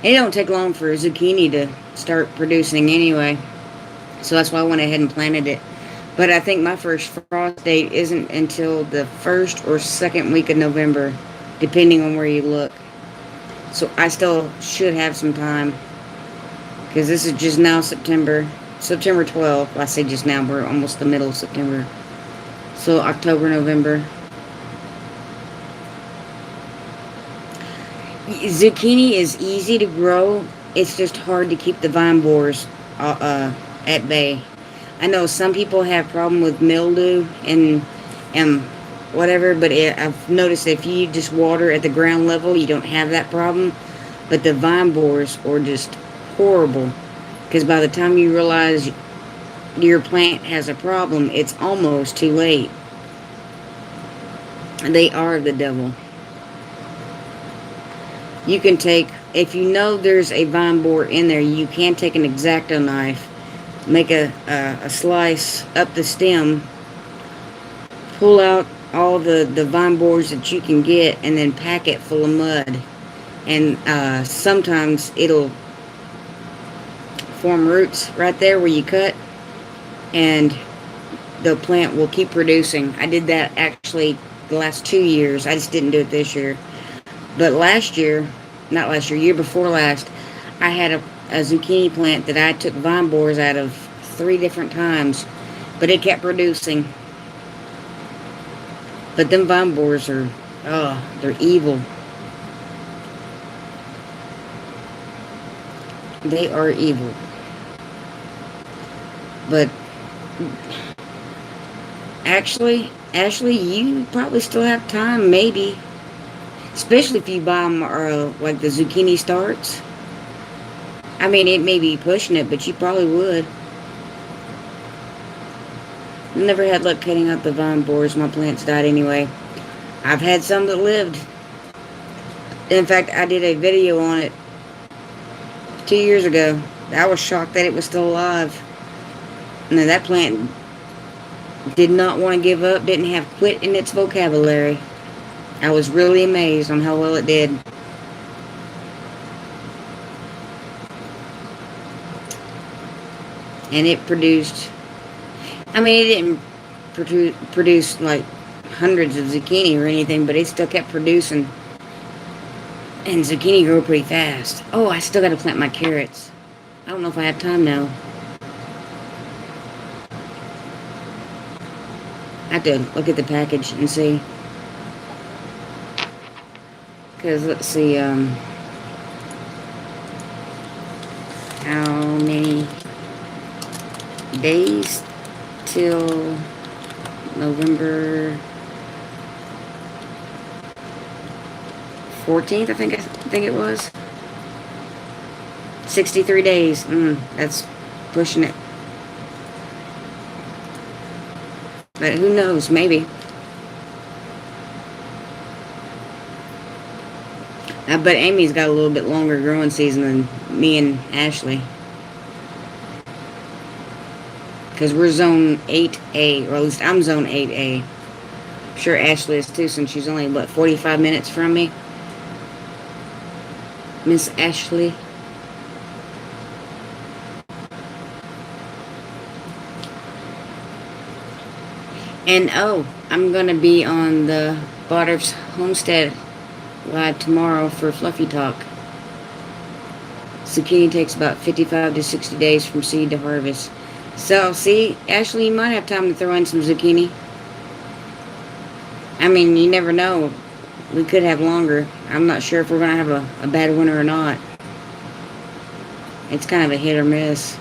[SPEAKER 1] It don't take long for a zucchini to start producing anyway, so that's why I went ahead and planted it. But I think my first frost date isn't until the first or second week of November, depending on where you look. So I still should have some time, because this is just now September 12th. I say just now, we're almost the middle of September. So October, November. Zucchini is easy to grow. It's just hard to keep the vine borers at bay. I know some people have problem with mildew and whatever, but I've noticed if you just water at the ground level, you don't have that problem. But the vine borers are just horrible, because by the time you realize your plant has a problem, it's almost too late. They are the devil. You can take, if you know there's a vine borer in there, you can take an X-Acto knife, make a slice up the stem, pull out all the vine borers that you can get, and then pack it full of mud. And sometimes it'll form roots right there where you cut, and the plant will keep producing. I did that actually the last 2 years. I just didn't do it this year. But year before last, I had a zucchini plant that I took vine borers out of 3 different times, but it kept producing. But them vine borers are, they're evil. They are evil. But actually, Ashley, you probably still have time, maybe. Especially if you buy them, like the zucchini starts. I mean, it may be pushing it, but you probably would. Never had luck cutting out the vine borers. My plants died anyway. I've had some that lived. In fact, I did a video on it 2 years ago. I was shocked that it was still alive. And then that plant did not want to give up, didn't have quit in its vocabulary. I was really amazed on how well it did. And it produced, I mean, it didn't produce like hundreds of zucchini or anything, but it still kept producing. And zucchini grow pretty fast. Oh, I still got to plant my carrots. I don't know if I have time now. I have to look at the package and see. Because, let's see, how many days till November 14th, I think it was. 63 days. That's pushing it. But who knows, maybe. But Amy's got a little bit longer growing season than me and Ashley. Because we're zone 8A, or at least I'm zone 8A. I'm sure Ashley is too, since she's only, 45 minutes from me? Miss Ashley. And, I'm going to be on the Botter's Homestead live tomorrow for Fluffy Talk. Zucchini takes about 55 to 60 days from seed to harvest. So, see, Ashley, you might have time to throw in some zucchini. I mean, you never know. We could have longer. I'm not sure if we're going to have a bad winter or not. It's kind of a hit or miss.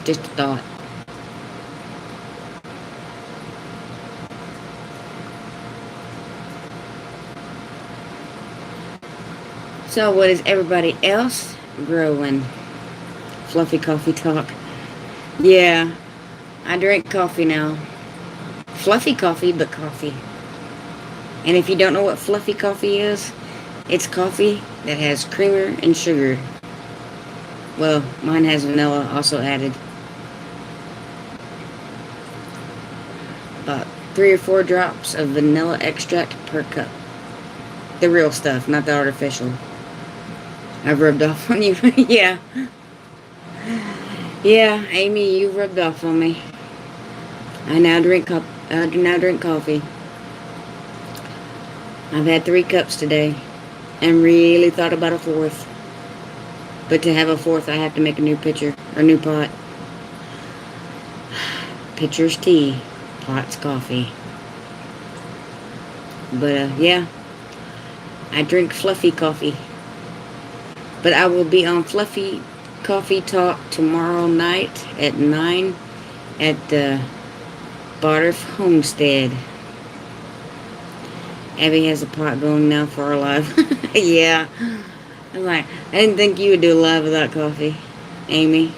[SPEAKER 1] Just a thought. So what is everybody else growing. Fluffy coffee talk. Yeah, I drink coffee now. Fluffy coffee, but coffee. And if you don't know what fluffy coffee is, it's coffee that has creamer and sugar. Well, mine has vanilla also added. About 3 or 4 drops of vanilla extract per cup. The real stuff, not the artificial. I've rubbed off on you. Yeah. Yeah, Amy, you rubbed off on me. I do now drink coffee. I've had 3 cups today and really thought about a 4th. But to have a 4th, I have to make a new pitcher, or new pot. Pitcher's tea, pot's coffee. But, yeah, I drink fluffy coffee. But I will be on Fluffy Coffee Talk tomorrow night at 9 at the Barterf Homestead. Abby has a pot going now for our live. Yeah. I'm like, I didn't think you would do a live without coffee, Amy.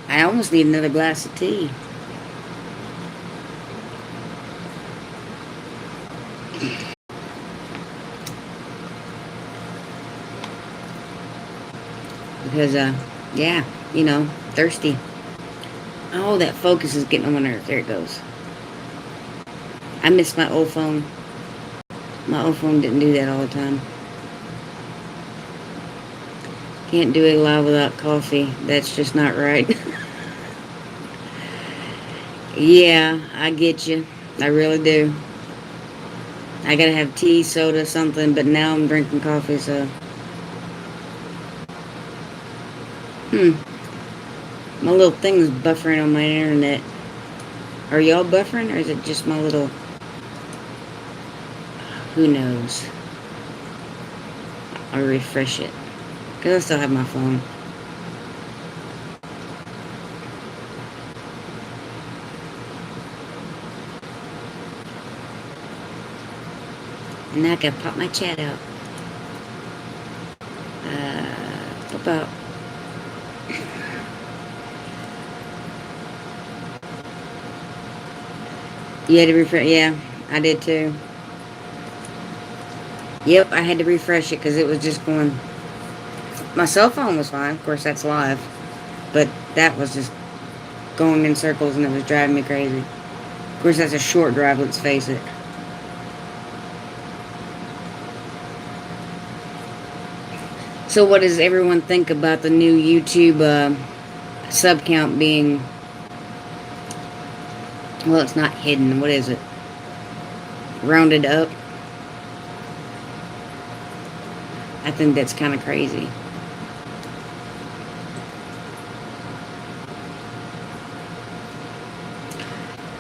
[SPEAKER 1] I almost need another glass of tea. Because, yeah, you know, thirsty. Oh, that focus is getting on my nerves. There it goes. I miss my old phone. My old phone didn't do that all the time. Can't do it live without coffee. That's just not right. Yeah, I get you. I really do. I gotta have tea, soda, something, but now I'm drinking coffee, so. My little thing is buffering on my internet. Are y'all buffering, or is it just my little... Who knows? I'll refresh it. Because I still have my phone. And now I gotta pop my chat out. Pop out. You had to refresh? Yeah, I did too. Yep, I had to refresh it because it was just going... My cell phone was fine. Of course, that's live. But that was just going in circles and it was driving me crazy. Of course, that's a short drive, let's face it. So what does everyone think about the new YouTube sub count being... Well, it's not hidden. What is it? Rounded up. I think that's kind of crazy.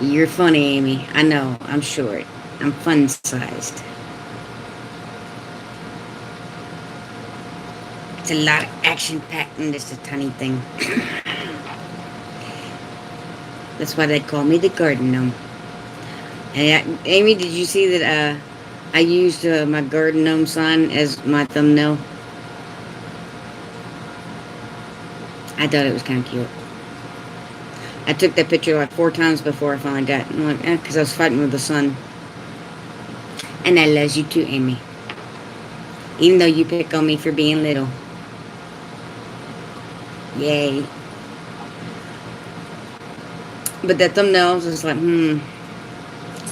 [SPEAKER 1] You're funny, Amy. I know. I'm short. I'm fun-sized. It's a lot of action-packed in just a tiny thing. That's why they call me the garden gnome. And Amy, did you see that I used my garden gnome sign as my thumbnail? I thought it was kind of cute. I took that picture like 4 times before I finally got it. I'm like, because I was fighting with the sun. And I love you too, Amy. Even though you pick on me for being little. Yay. But that thumbnail was just like,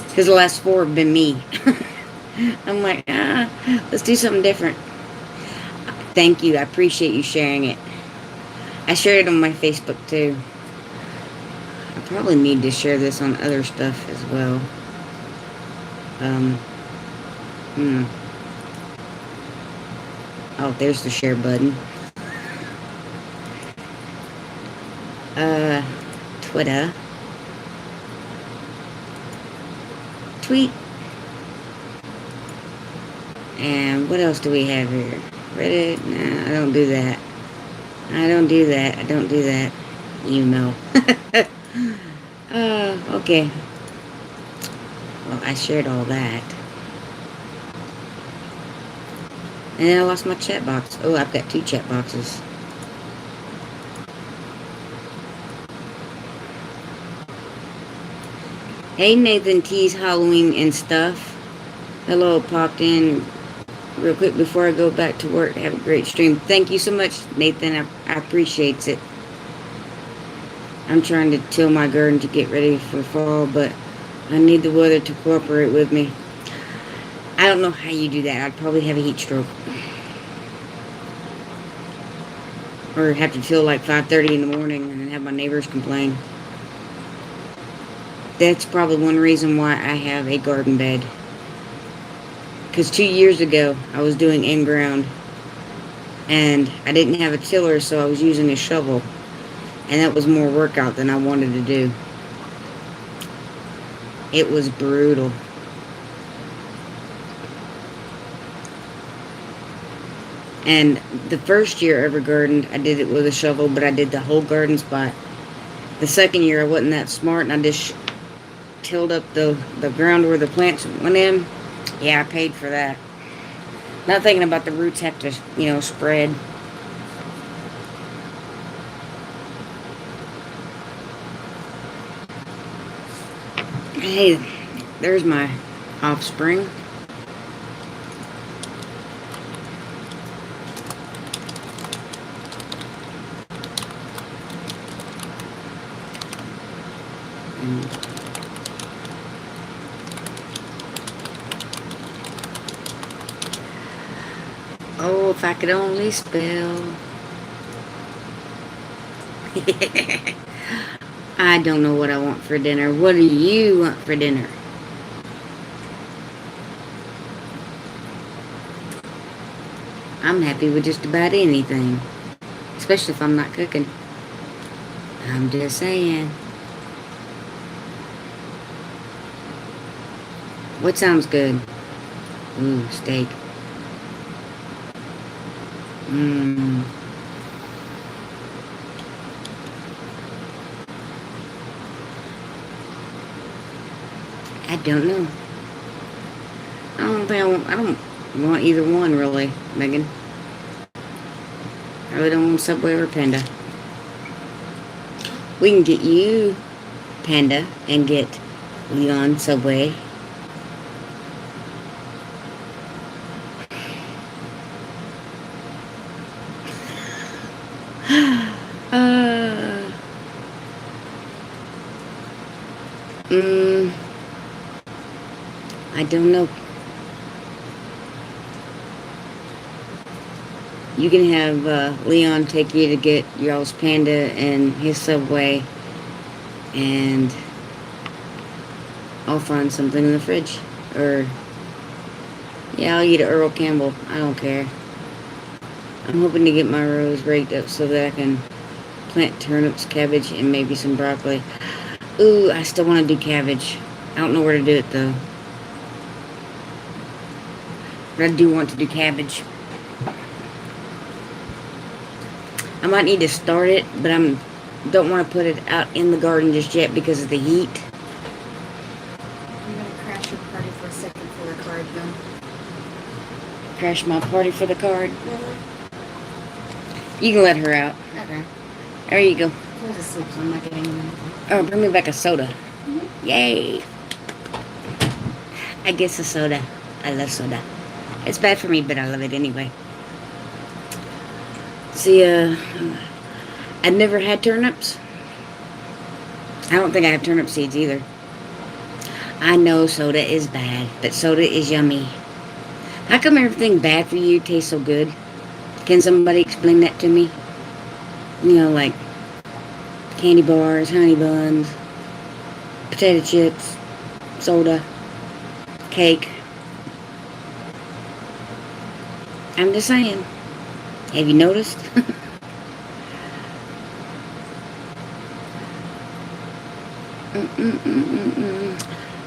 [SPEAKER 1] because the last 4 have been me. I'm like, let's do something different. Thank you. I appreciate you sharing it. I shared it on my Facebook too. I probably need to share this on other stuff as well. Oh, there's the share button. Twitter. Tweet. And what else do we have here? Reddit? No, I don't do that. I don't do that. I don't do that. You know. Okay. Well, I shared all that. And then I lost my chat box. Oh, I've got 2 chat boxes. Hey, Nathan T's Halloween and stuff. Hello, popped in real quick before I go back to work. Have a great stream. Thank you so much, Nathan. I appreciate it. I'm trying to till my garden to get ready for fall, but I need the weather to cooperate with me. I don't know how you do that. I'd probably have a heat stroke. Or have to till like 5:30 in the morning and have my neighbors complain. That's probably one reason why I have a garden bed. Because 2 years ago, I was doing in-ground. And I didn't have a tiller, so I was using a shovel. And that was more workout than I wanted to do. It was brutal. And the first year I ever gardened, I did it with a shovel, but I did the whole garden spot. The second year, I wasn't that smart, and I just tilled up the ground where the plants went in. Yeah, I paid for that. Not thinking about the roots have to, spread. Hey, there's my offspring. Oh, if I could only spell. I don't know what I want for dinner. What do you want for dinner? I'm happy with just about anything. Especially if I'm not cooking. I'm just saying. What sounds good? Ooh, steak. I don't know. I don't want either one, really, Megan. I really don't want Subway or Panda. We can get you Panda and get Leon Subway. I don't know. You can have Leon take you to get y'all's Panda and his Subway, and I'll find something in the fridge. Or, yeah, I'll eat an Earl Campbell. I don't care. I'm hoping to get my rows raked up so that I can plant turnips, cabbage, and maybe some broccoli. Ooh, I still want to do cabbage. I don't know where to do it, though. But I do want to do cabbage. I might need to start it, but I don't want to put it out in the garden just yet because of the heat.
[SPEAKER 2] I'm going to crash your party for a second for the card, though.
[SPEAKER 1] Crash my party for the card? You can let her out.
[SPEAKER 2] Okay.
[SPEAKER 1] There you go.
[SPEAKER 2] She's asleep, so I'm not getting anything.
[SPEAKER 1] Oh, bring me back a soda. Yay. I guess a soda. I love soda. It's bad for me, but I love it anyway. See, I've never had turnips. I don't think I have turnip seeds either. I know soda is bad, but soda is yummy. How come everything bad for you tastes so good? Can somebody explain that to me? Like candy bars, honey buns, potato chips, soda, cake. I'm just saying. Have you noticed?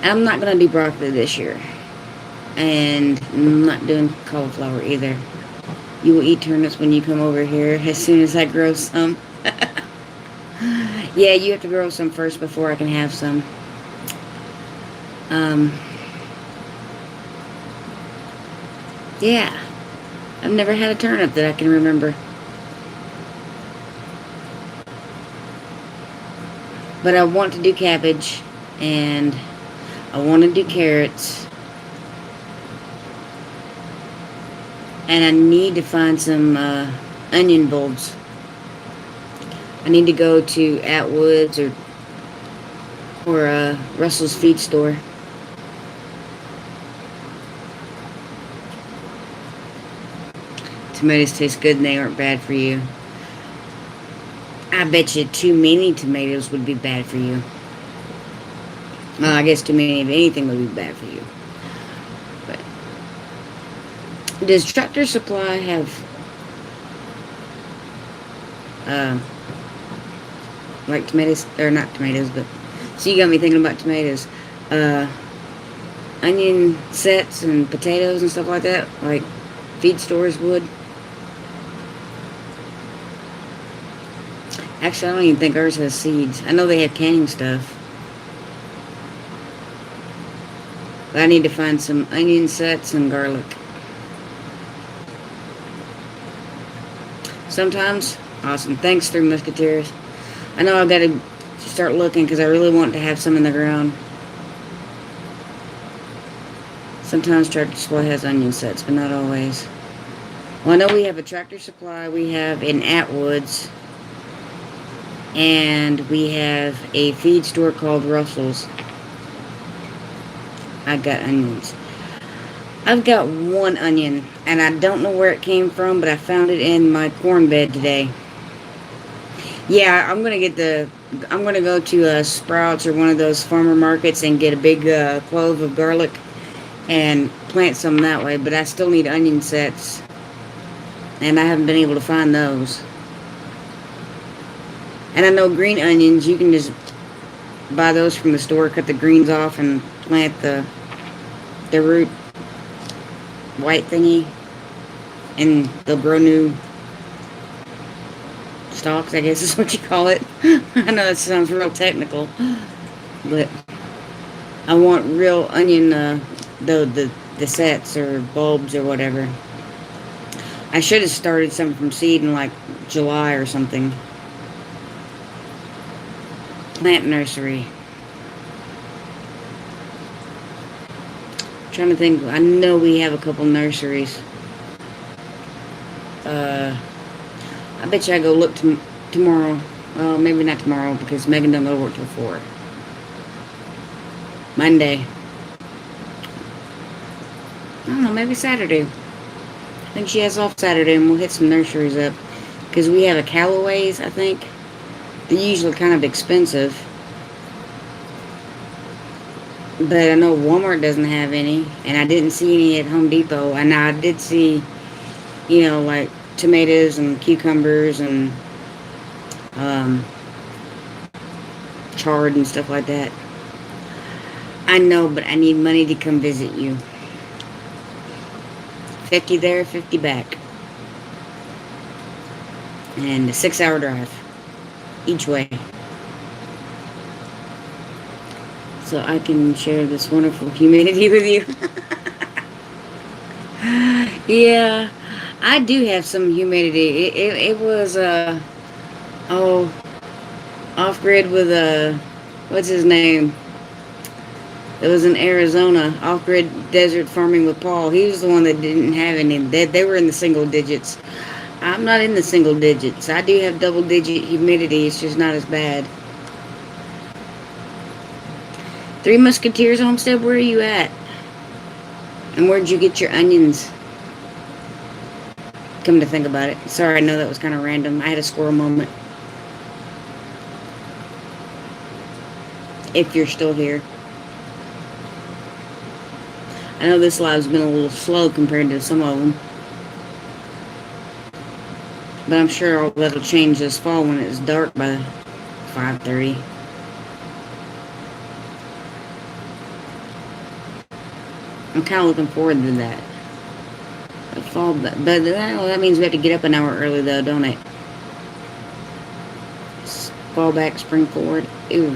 [SPEAKER 1] I'm not going to do broccoli this year. And I'm not doing cauliflower either. You will eat turnips when you come over here as soon as I grow some. Yeah, you have to grow some first before I can have some. Yeah. I've never had a turnip that I can remember. But I want to do cabbage, and I want to do carrots, and I need to find some onion bulbs. I need to go to Atwood's or Russell's feed store. Tomatoes taste good and they aren't bad for you. I bet you too many tomatoes would be bad for you. Well, I guess too many of anything would be bad for you. But does Tractor Supply have like tomatoes, or not tomatoes, but so you got me thinking about tomatoes. Onion sets and potatoes and stuff like that, like feed stores would. Actually, I don't even think ours has seeds. I know they have canning stuff. But I need to find some onion sets and garlic. Sometimes, awesome. Thanks, Three Musketeers. I know I've got to start looking because I really want to have some in the ground. Sometimes Tractor Supply has onion sets, but not always. Well, I know we have a Tractor Supply. We have an Atwood's. And we have a feed store called Russell's. I got onions. I've got one onion, and I don't know where it came from, but I found it in my corn bed today. Yeah, I'm gonna go to Sprouts or one of those farmer markets and get a big clove of garlic and plant some that way. But I still need onion sets, and I haven't been able to find those. And I know green onions, you can just buy those from the store, cut the greens off, and plant the root white thingy, and they'll grow new stalks, I guess is what you call it. I know that sounds real technical, but I want real onion, the sets or bulbs or whatever. I should have started some from seed in like July or something. Plant nursery. Trying to think. I know we have a couple nurseries. I bet you I go look tomorrow. Well, maybe not tomorrow because Megan don't go to work till 4. Monday. I don't know. Maybe Saturday. I think she has off Saturday, and we'll hit some nurseries up because we have a Callaway's. I think. They're usually kind of expensive. But I know Walmart doesn't have any. And I didn't see any at Home Depot. And I did see, like tomatoes and cucumbers and chard and stuff like that. I know, but I need money to come visit you. 50 there, 50 back. And a 6-hour drive. Each way. So I can share this wonderful humidity with you. Yeah, I do have some humidity. It was off-grid with what's his name? It was in Arizona, off-grid desert farming with Paul. He was the one that didn't have any. They were in the single digits. I'm not in the single digits. I do have double-digit humidity. It's just not as bad. Three Musketeers Homestead, where are you at? And where'd you get your onions? Come to think about it. Sorry, I know that was kind of random. I had a squirrel moment. If you're still here. I know this live's been a little slow compared to some of them. But I'm sure all that'll change this fall when it's dark by 5:30. I'm kind of looking forward to that. The fall, but that means we have to get up an hour early though, don't it? Fall back, spring forward. Ew.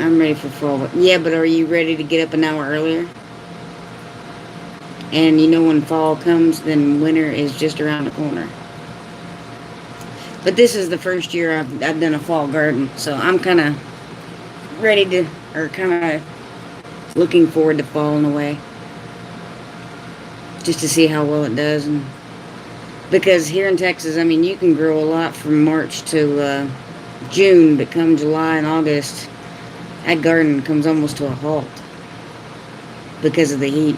[SPEAKER 1] I'm ready for fall. Yeah, but are you ready to get up an hour earlier? And you know, when fall comes, then winter is just around the corner. But this is the first year I've done a fall garden, so I'm kind of ready to, or kind of looking forward to fall in a way, just to see how well it does. And because here in Texas, I mean, you can grow a lot from March to June, but come July and August, that garden comes almost to a halt because of the heat.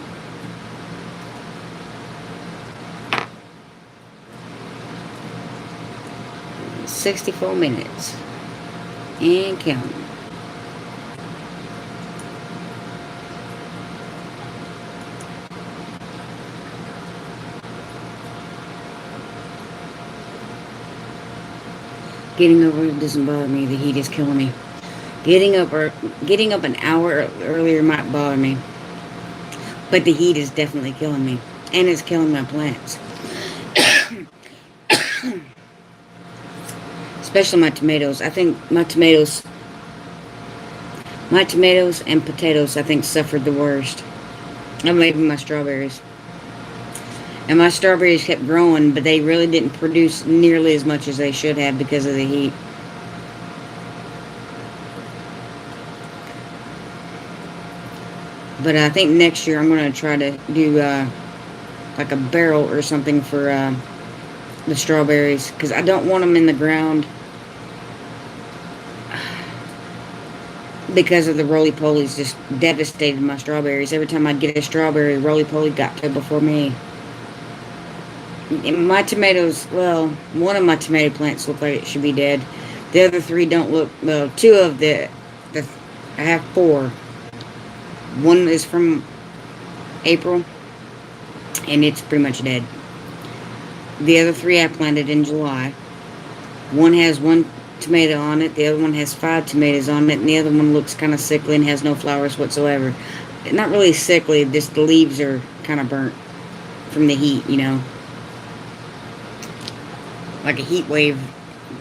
[SPEAKER 1] "64 minutes and counting." Getting over it doesn't bother me. The heat is killing me. Getting up an hour earlier might bother me, but the heat is definitely killing me, and it's killing my plants. Especially my tomatoes. I think my tomatoes and potatoes, I think, suffered the worst. And maybe my strawberries. And my strawberries kept growing, but they really didn't produce nearly as much as they should have because of the heat. But I think next year I'm going to try to do like a barrel or something for the strawberries, because I don't want them in the ground because of the roly-polies. Just devastated my strawberries. Every time I get a strawberry, roly-poly got to before me. My tomatoes, well, one of my tomato plants look like it should be dead. The other three don't look, well, two of the I have four. One is from April, and it's pretty much dead. The other three I planted in July. One has one tomato on it, the other one has 5 tomatoes on it, and the other one looks kind of sickly and has no flowers whatsoever. Not really sickly, just the leaves are kind of burnt from the heat, you know. Like a heat wave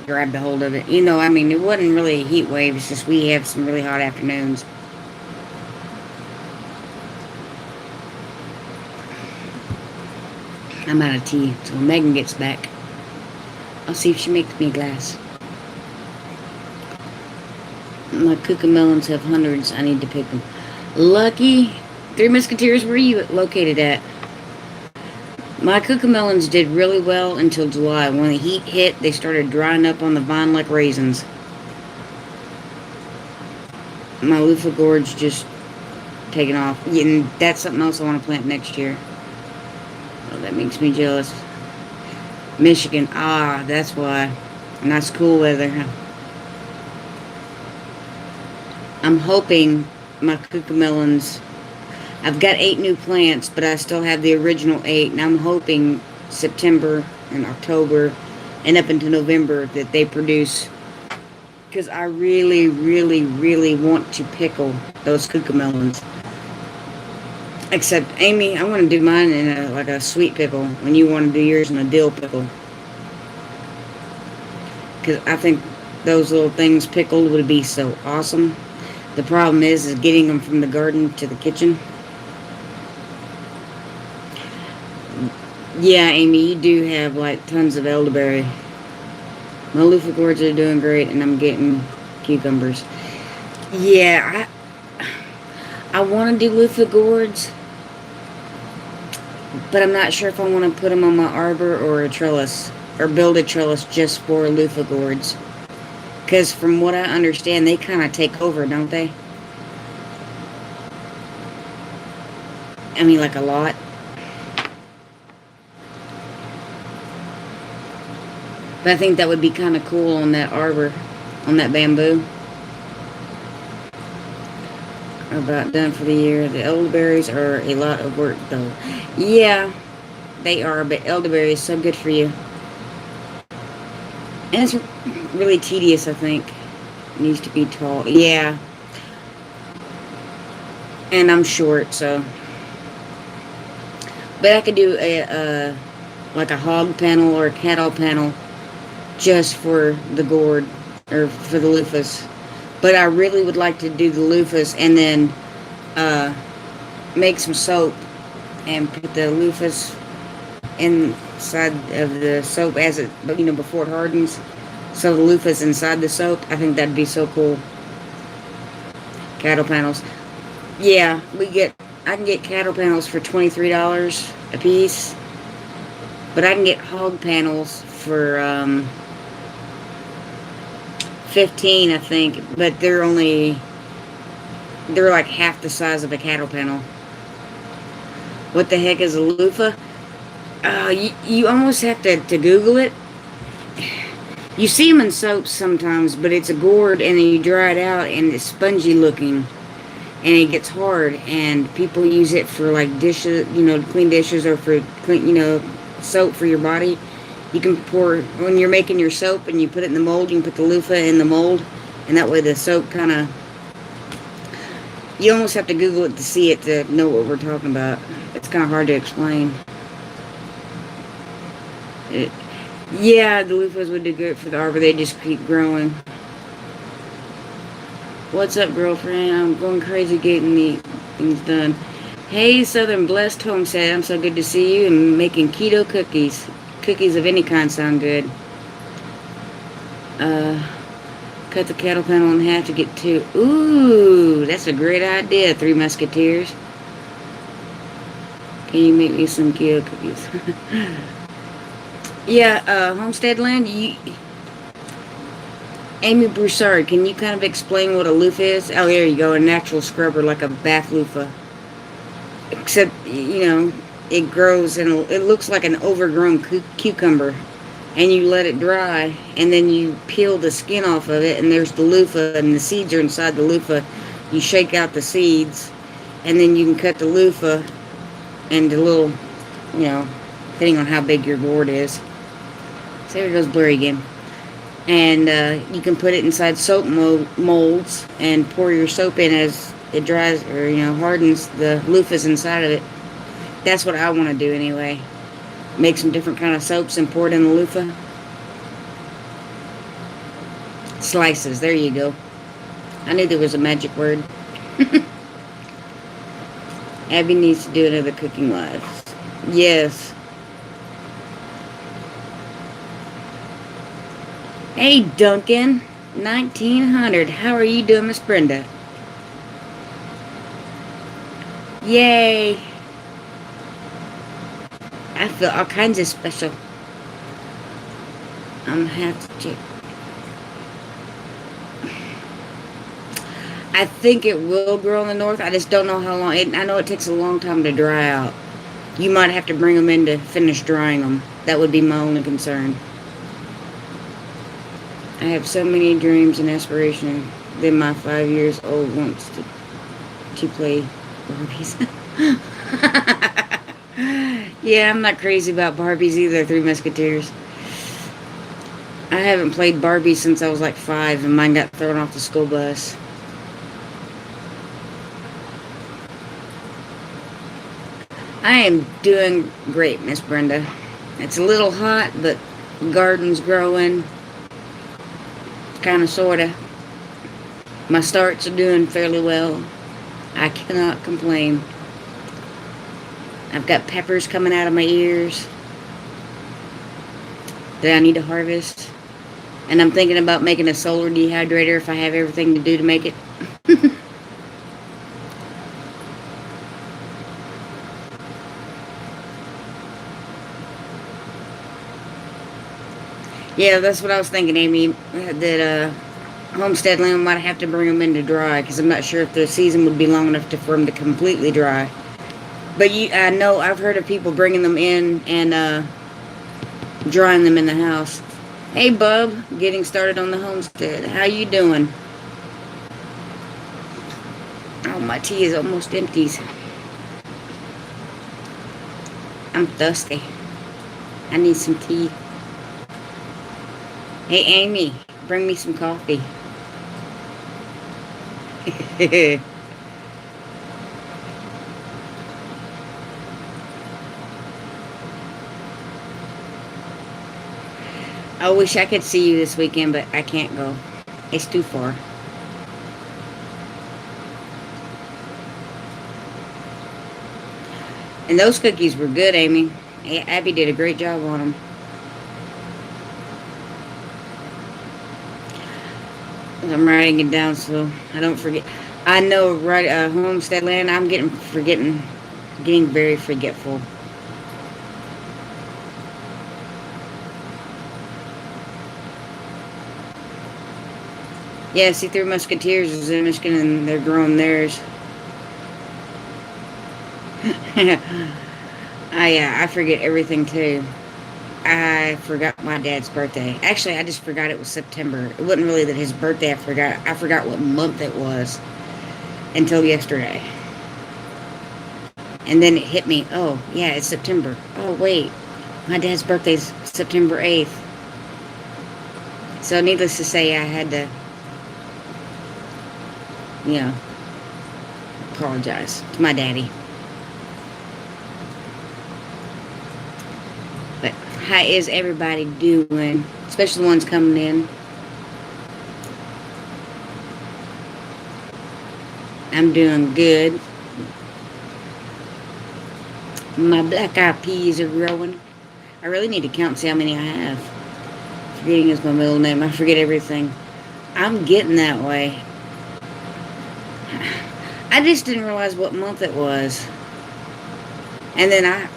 [SPEAKER 1] grabbed a hold of it. You know, I mean, it wasn't really a heat wave, it's just we have some really hot afternoons. I'm out of tea, so when Megan gets back, I'll see if she makes me a glass. My cucamelons have hundreds. I need to pick them. Lucky. Three Musketeers, where are you located at? My cucamelons did really well until July. When the heat hit, they started drying up on the vine like raisins. My loofah gourds just taking off. And that's something else I want to plant next year. Oh, that makes me jealous. Michigan. Ah, that's why. Nice cool weather. I'm hoping my cucamelons... I've got 8 new plants, but I still have the original 8. And I'm hoping September and October and up into November that they produce. Because I really, really, really want to pickle those cucamelons. Except, Amy, I want to do mine in like a sweet pickle, when you want to do yours in a dill pickle. Because I think those little things pickled would be so awesome. The problem is getting them from the garden to the kitchen. Yeah, Amy, you do have like tons of elderberry. My loofah gourds are doing great, and I'm getting cucumbers. Yeah, I want to do loofah gourds, but I'm not sure if I want to put them on my arbor or a trellis, or build a trellis just for loofah gourds. Because from what I understand, they kind of take over, don't they? I mean, like a lot. But I think that would be kind of cool on that arbor, on that bamboo. About done for the year. The elderberries are a lot of work, though. Yeah, they are, but elderberry is so good for you. And it's really tedious, I think. It needs to be tall. Yeah. And I'm short, so. But I could do like a hog panel or a cattle panel just for the gourd, or for the loofahs. But I really would like to do the loofahs and then make some soap and put the loofahs inside of the soap as it, before it hardens. So the loofah's inside the soap. I think that'd be so cool. Cattle panels. Yeah, I can get cattle panels for $23 a piece. But I can get hog panels for 15, I think. But they're like half the size of a cattle panel. What the heck is a loofah? You almost have to Google it. You see them in soaps sometimes, but it's a gourd, and then you dry it out, and it's spongy looking, and it gets hard, and people use it for like dishes, to clean dishes, or for clean, soap for your body. You can pour, when you're making your soap and you put it in the mold, you can put the loofah in the mold, and that way the soap kind of, you almost have to Google it to see it to know what we're talking about. It's kind of hard to explain. Yeah, the loofahs would do good for the arbor. They just keep growing. What's up, girlfriend? I'm going crazy getting the things done. Hey, Southern Blessed Homestead. I'm so good to see you, and making keto cookies. Cookies of any kind sound good. Cut the cattle panel in half to get two. Ooh, that's a great idea, Three Musketeers. Can you make me some keto cookies? Yeah, Homestead Land, Amy Broussard, can you kind of explain what a loofah is? Oh, there you go, a natural scrubber, like a bath loofah. Except, it grows and it looks like an overgrown cucumber. And you let it dry, and then you peel the skin off of it, and there's the loofah, and the seeds are inside the loofah. You shake out the seeds, and then you can cut the loofah into little, depending on how big your gourd is. So there it goes blurry again. And you can put it inside soap molds and pour your soap in as it dries, or hardens. The loofahs inside of it. That's what I want to do anyway. Make some different kind of soaps and pour it in the loofah. Slices, there you go. I knew there was a magic word. Abby needs to do another cooking live. Yes. Hey, Duncan. 1900. How are you doing, Miss Brenda? Yay. I feel all kinds of special. I'm gonna have to check. I think it will grow in the north. I just don't know how long. I know it takes a long time to dry out. You might have to bring them in to finish drying them. That would be my only concern. I have so many dreams and aspirations. Then my 5 years old wants to play Barbies. Yeah, I'm not crazy about Barbies either, Three Musketeers. I haven't played Barbies since I was like 5, and mine got thrown off the school bus. I am doing great, Miss Brenda. It's a little hot, but the garden's growing. Kind of, sort of. My starts are doing fairly well. I cannot complain. I've got peppers coming out of my ears that I need to harvest. And I'm thinking about making a solar dehydrator if I have everything to do to make it. Yeah, that's what I was thinking, Amy. That Homestead Land might have to bring them in to dry, because I'm not sure if the season would be long enough for them to completely dry. But I know I've heard of people bringing them in and drying them in the house. Hey, Bub, getting started on the homestead. How you doing? Oh, my tea is almost empty. I'm thirsty. I need some tea. Hey, Amy, bring me some coffee. I wish I could see you this weekend, but I can't go. It's too far. And those cookies were good, Amy. Abby did a great job on them. I'm writing it down so I don't forget. I know, right? Homestead Land. I'm getting very forgetful. Yeah, see, Three Musketeers is in Michigan, and they're growing theirs. I forget everything too. I forgot my dad's birthday. Actually, I just forgot it was September. It wasn't really that his birthday. I forgot what month it was until yesterday. And then it hit me. Oh, yeah, it's September. Oh, wait. My dad's birthday's September 8th. So needless to say, I had to, apologize to my daddy. But how is everybody doing? Especially the ones coming in. I'm doing good. My black eyed peas are growing. I really need to count and see how many I have. Forgetting is my middle name. I forget everything. I'm getting that way. I just didn't realize what month it was. And then I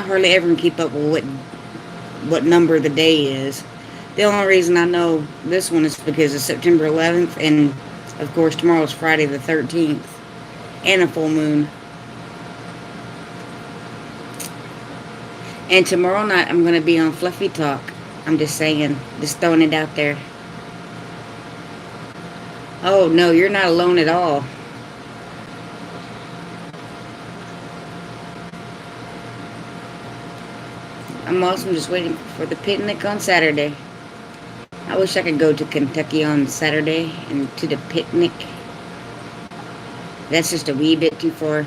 [SPEAKER 1] hardly ever keep up with what number the day is. The only reason I know this one is because it's September 11th, and of course tomorrow's Friday the 13th, and a full moon. And tomorrow night I'm going to be on Fluffy Talk. I'm just saying, just throwing it out there. Oh no, you're not alone at all. I'm also just waiting for the picnic on Saturday. I wish I could go to Kentucky on Saturday and to the picnic. That's just a wee bit too far.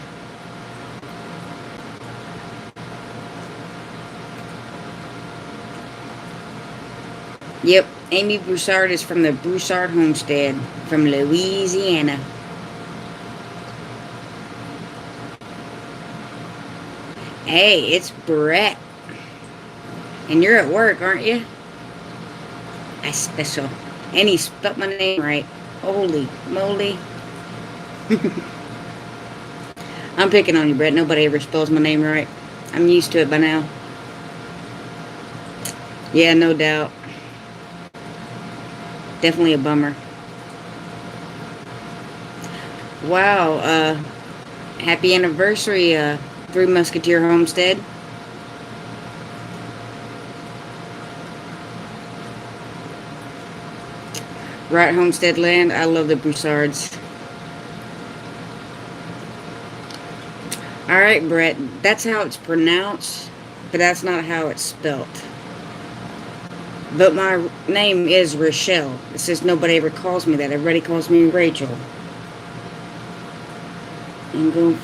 [SPEAKER 1] Yep, Amy Broussard is from the Broussard Homestead from Louisiana. Hey, it's Brett. And you're at work, aren't you? That's special. And he spelled my name right. Holy moly. I'm picking on you, Brett. Nobody ever spells my name right. I'm used to it by now. Yeah, no doubt. Definitely a bummer. Wow, happy anniversary, Three Musketeer Homestead. Right, Homestead Land. I love the Broussards. Alright, Brett. That's how it's pronounced, but that's not how it's spelt. But my name is Rochelle. It's just nobody ever calls me that. Everybody calls me Rachel. I'm going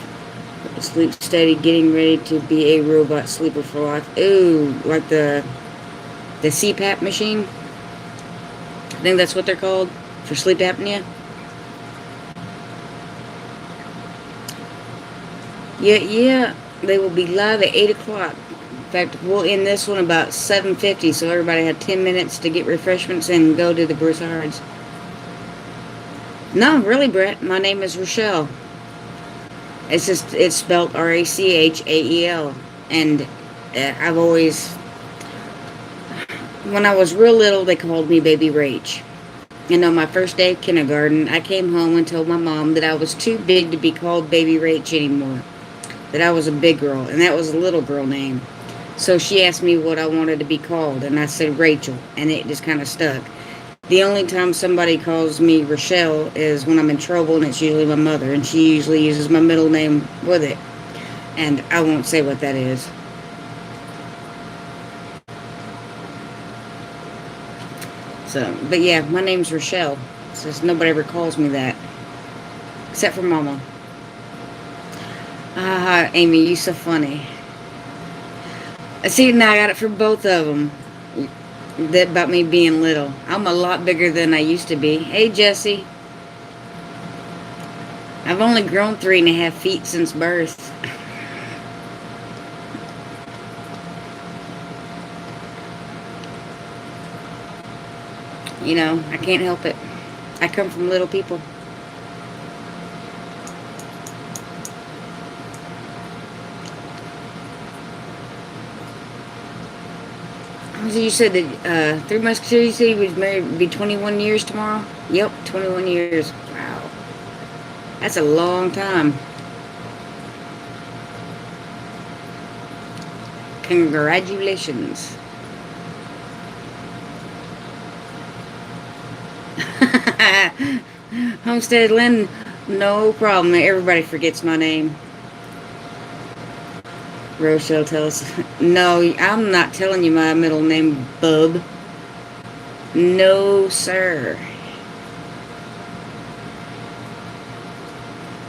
[SPEAKER 1] to sleep steady, getting ready to be a robot sleeper for life. Ooh, like the CPAP machine. I think that's what they're called for sleep apnea. Yeah, they will be live at 8 o'clock. In fact, we'll end this one about 7:50, so everybody had 10 minutes to get refreshments and go to the Broussards. No, really, Brett, my name is Rochelle. It's spelled Rachael, and I've always, when I was real little, they called me Baby Rach. And on my first day of kindergarten, I came home and told my mom that I was too big to be called Baby Rach anymore. That I was a big girl, and that was a little girl name. So she asked me what I wanted to be called, and I said Rachel, and it just kind of stuck. The only time somebody calls me Rochelle is when I'm in trouble, and it's usually my mother, and she usually uses my middle name with it. And I won't say what that is. So, but yeah, my name's Rochelle. It's just nobody ever calls me that. Except for Mama. Ah, Amy, you so funny. See, now I got it for both of them. That about me being little. I'm a lot bigger than I used to be. Hey, Jesse. I've only grown 3.5 feet since birth. You know, I can't help it. I come from little people. So you said that Three Musketeers, you said he was married, be 21 years tomorrow? Yep, 21 years. Wow. That's a long time. Congratulations. Homestead Lynn, no problem. Everybody forgets my name. Rochelle tells us, no, I'm not telling you my middle name, bub. No, sir.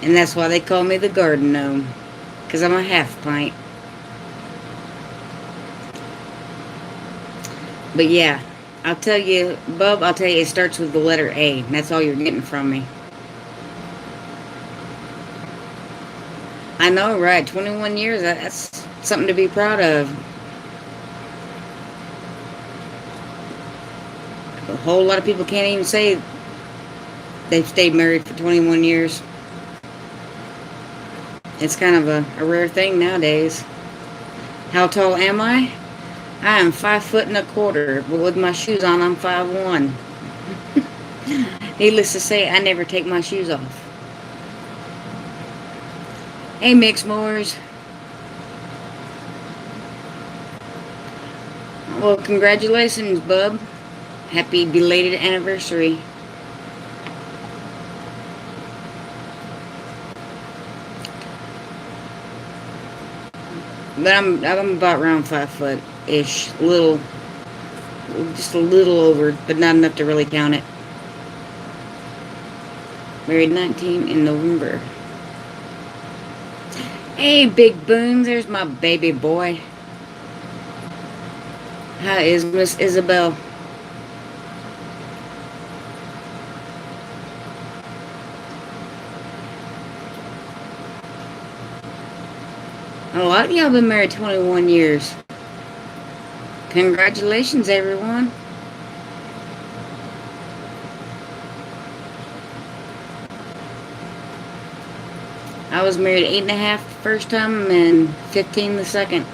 [SPEAKER 1] And that's why they call me the garden gnome. Because I'm a half pint. But yeah, I'll tell you, bub, I'll tell you, it starts with the letter A. And that's all you're getting from me. I know, right? 21 years, that's something to be proud of. A whole lot of people can't even say they've stayed married for 21 years. It's kind of a rare thing nowadays. How tall am I? I am 5'1", but with my shoes on, I'm 5'1". Needless to say, I never take my shoes off. Hey, Mixmores. Well, congratulations, bub. Happy belated anniversary. But I'm about around 5 foot-ish. Just a little over, but not enough to really count it. Married 19 in November. Hey, Big Boom, there's my baby boy. How is Miss Isabel? A lot of y'all have been married 21 years. Congratulations, everyone. I was married 8.5 the first time and 15 the second.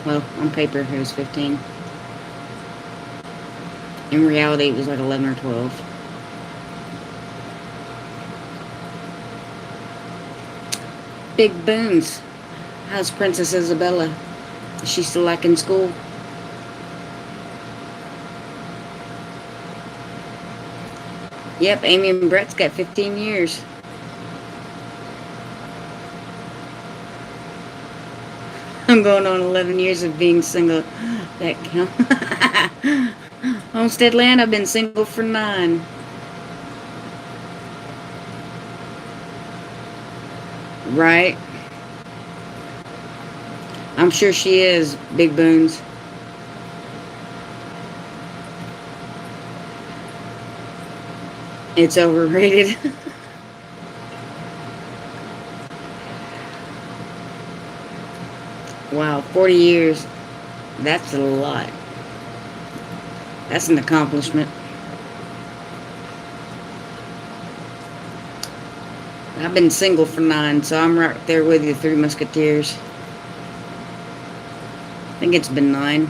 [SPEAKER 1] Well, on paper it was 15. In reality, it was like 11 or 12. Big Boons. How's Princess Isabella? Is she still like in school? Yep, Amy and Brett's got 15 years. I'm going on 11 years of being single. That count. Homestead Land, I've been single for 9. Right? I'm sure she is, Big Boons. It's overrated. Wow, 40 years. That's a lot. That's an accomplishment. I've been single for 9, so I'm right there with you, Three Musketeers. I think it's been 9.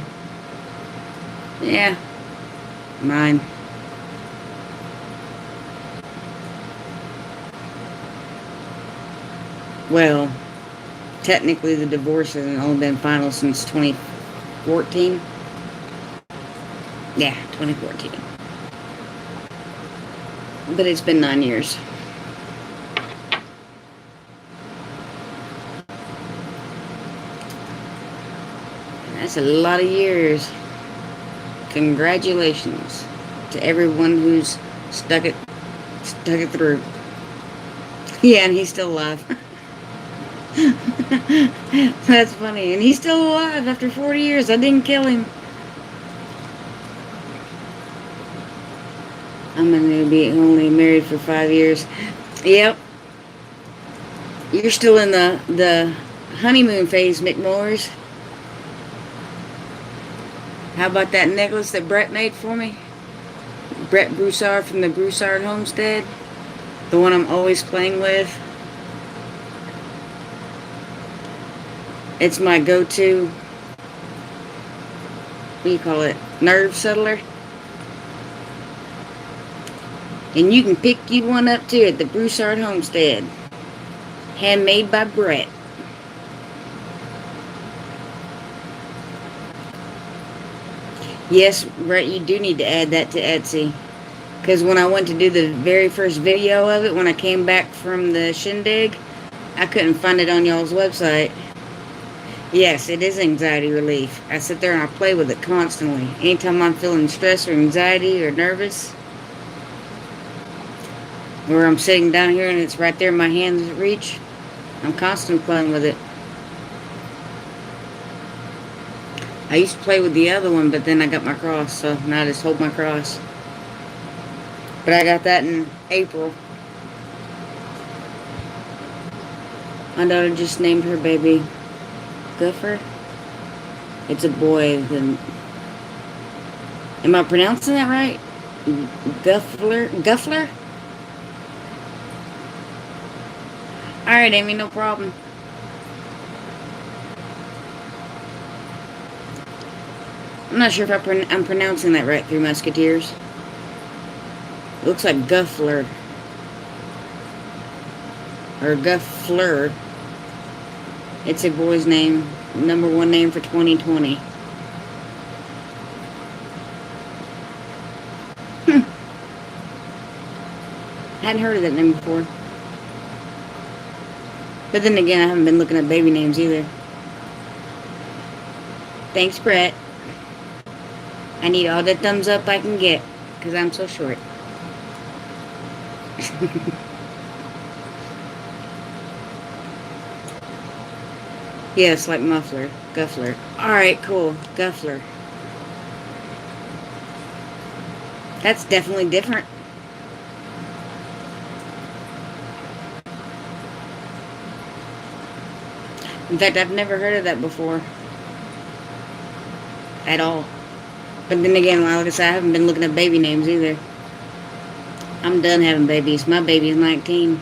[SPEAKER 1] Yeah, 9. Well, technically the divorce hasn't only been final since 2014. Yeah, 2014. But it's been 9 years. That's a lot of years. Congratulations to everyone who's stuck it through. Yeah, and he's still alive. That's funny. And he's still alive after 40 years. I didn't kill him. I'm going to be only married for 5 years. Yep. You're still in the honeymoon phase, McMoores. How about that necklace that Brett made for me? Brett Broussard from the Broussard Homestead. The one I'm always playing with. It's my go-to, what do you call it, nerve settler. And you can pick you one up too at the Broussard Homestead. Handmade by Brett. Yes, Brett, you do need to add that to Etsy. Because when I went to do the very first video of it, when I came back from the shindig, I couldn't find it on y'all's website. Yes, it is anxiety relief. I sit there and I play with it constantly. Anytime I'm feeling stress or anxiety or nervous, or I'm sitting down here and it's right there in my hands reach, I'm constantly playing with it. I used to play with the other one, but then I got my cross, so now I just hold my cross. But I got that in April. My daughter just named her baby Guffer. It's a boy. Am I pronouncing that right? Guffler? Alright, Amy, no problem. I'm not sure if I'm pronouncing that right, Three Musketeers. It looks like Guffler. Or Guffler. It's a boy's name. #1 name for 2020. Hadn't heard of that name before. But then again, I haven't been looking at baby names either. Thanks, Brett. I need all the thumbs up I can get, because I'm so short. Yes, like muffler. Guffler. Alright, cool. Guffler. That's definitely different. In fact, I've never heard of that before. At all. But then again, like I said, I haven't been looking at baby names either. I'm done having babies. My baby is 19.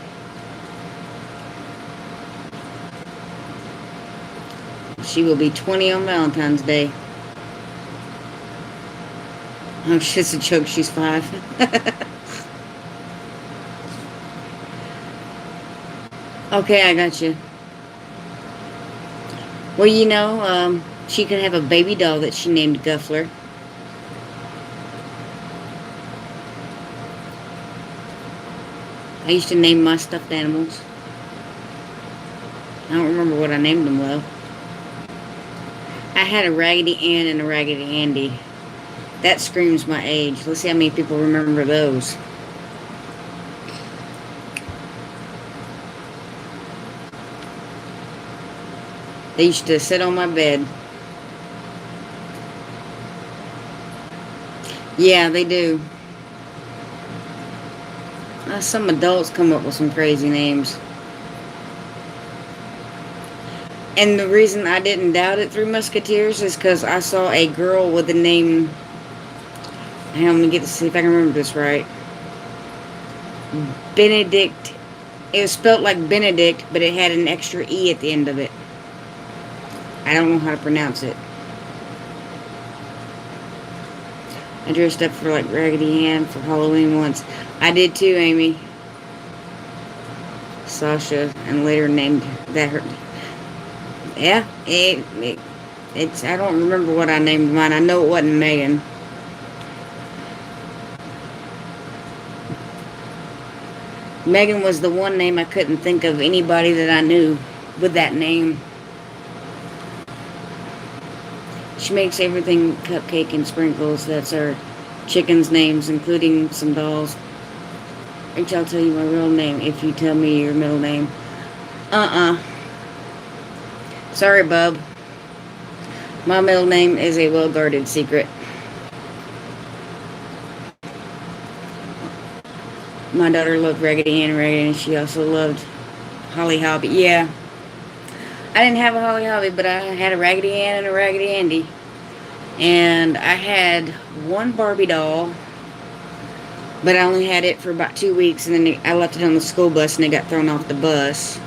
[SPEAKER 1] She will be 20 on Valentine's Day. Oh, shit's a joke. She's 5. Okay, I got you. Well, you know, she could have a baby doll that she named Guffler. I used to name my stuffed animals. I don't remember what I named them, though. I had a Raggedy Ann and a Raggedy Andy. That screams my age. Let's see how many people remember those. They used to sit on my bed. Yeah, they do. Some adults come up with some crazy names. And the reason I didn't doubt it, Three Musketeers, is because I saw a girl with the name... Hang on, let me get to see if I can remember this right. Benedict. It was spelled like Benedict, but it had an extra E at the end of it. I don't know how to pronounce it. I dressed up for like Raggedy Ann for Halloween once. I did too, Amy. Sasha, and later named that her... Yeah, it's... I don't remember what I named mine. I know it wasn't Megan. Megan was the one name I couldn't think of anybody that I knew with that name. She makes everything cupcake and sprinkles. That's our chickens' names, including some dolls. And I'll tell you my real name if you tell me your middle name. Sorry, bub. My middle name is a well-guarded secret. My daughter loved Raggedy Ann and Raggedy Ann. She also loved Holly Hobby. Yeah. I didn't have a Holly Hobby, but I had a Raggedy Ann and a Raggedy Andy. And I had one Barbie doll, but I only had it for about 2 weeks, and then I left it on the school bus, and it got thrown off the bus.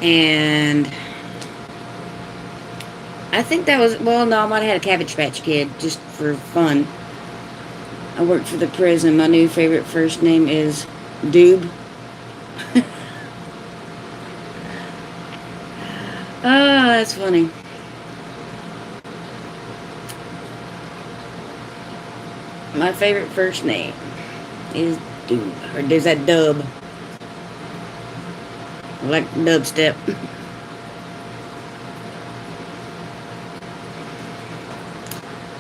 [SPEAKER 1] And I think that was, well, no, I might have had a Cabbage Patch Kid, just for fun. I worked for the prison. My new favorite first name is Doob. Oh, that's funny. My favorite first name is Doob. Or is that Dub? I like dubstep.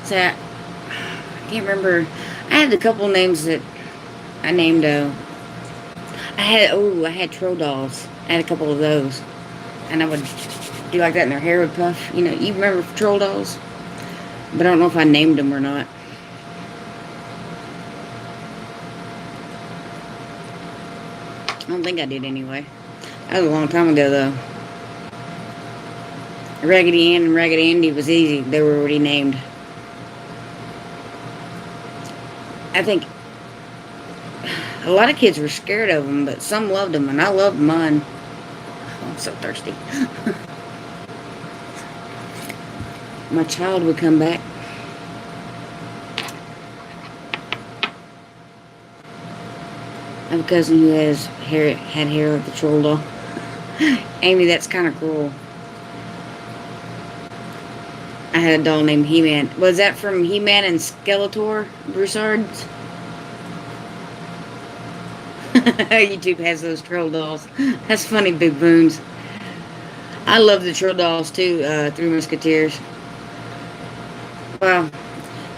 [SPEAKER 1] So, I can't remember. I had a couple names that I named, I had troll dolls. I had a couple of those. And I would do like that and their hair would puff. You know, you remember troll dolls? But I don't know if I named them or not. I don't think I did anyway. That was a long time ago, though. Raggedy Ann and Raggedy Andy was easy. They were already named. I think a lot of kids were scared of them, but some loved them, and I loved mine. Oh, I'm so thirsty. My child would come back. I have a cousin who had hair like the troll doll. Amy, that's kind of cool. I had a doll named He-Man. Was that from He-Man and Skeletor, Broussard's? YouTube has those troll dolls. That's funny, Big Boons. I love the troll dolls too, Three Musketeers. Well,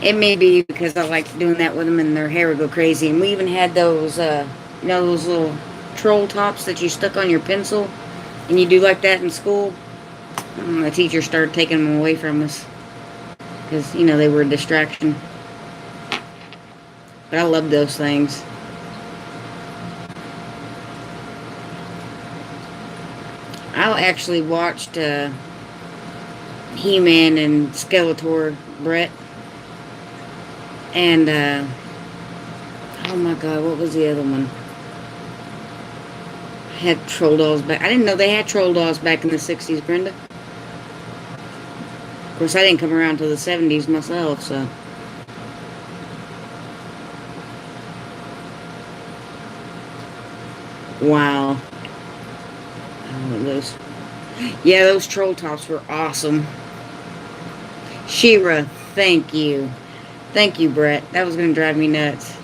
[SPEAKER 1] it may be because I like doing that with them and their hair would go crazy. And we even had those, you know, those little troll tops that you stuck on your pencil. And you do like that in school. The teacher started taking them away from us. Because, you know, they were a distraction. But I love those things. I actually watched He-Man and Skeletor, Brett. And, oh my God, what was the other one? Had troll dolls back. I didn't know they had troll dolls back in the 60s, Brenda. Of course, I didn't come around till the 70s myself, so. Wow. Oh, those. Yeah, those troll tops were awesome. She-Ra, thank you. Thank you, Brett. That was going to drive me nuts.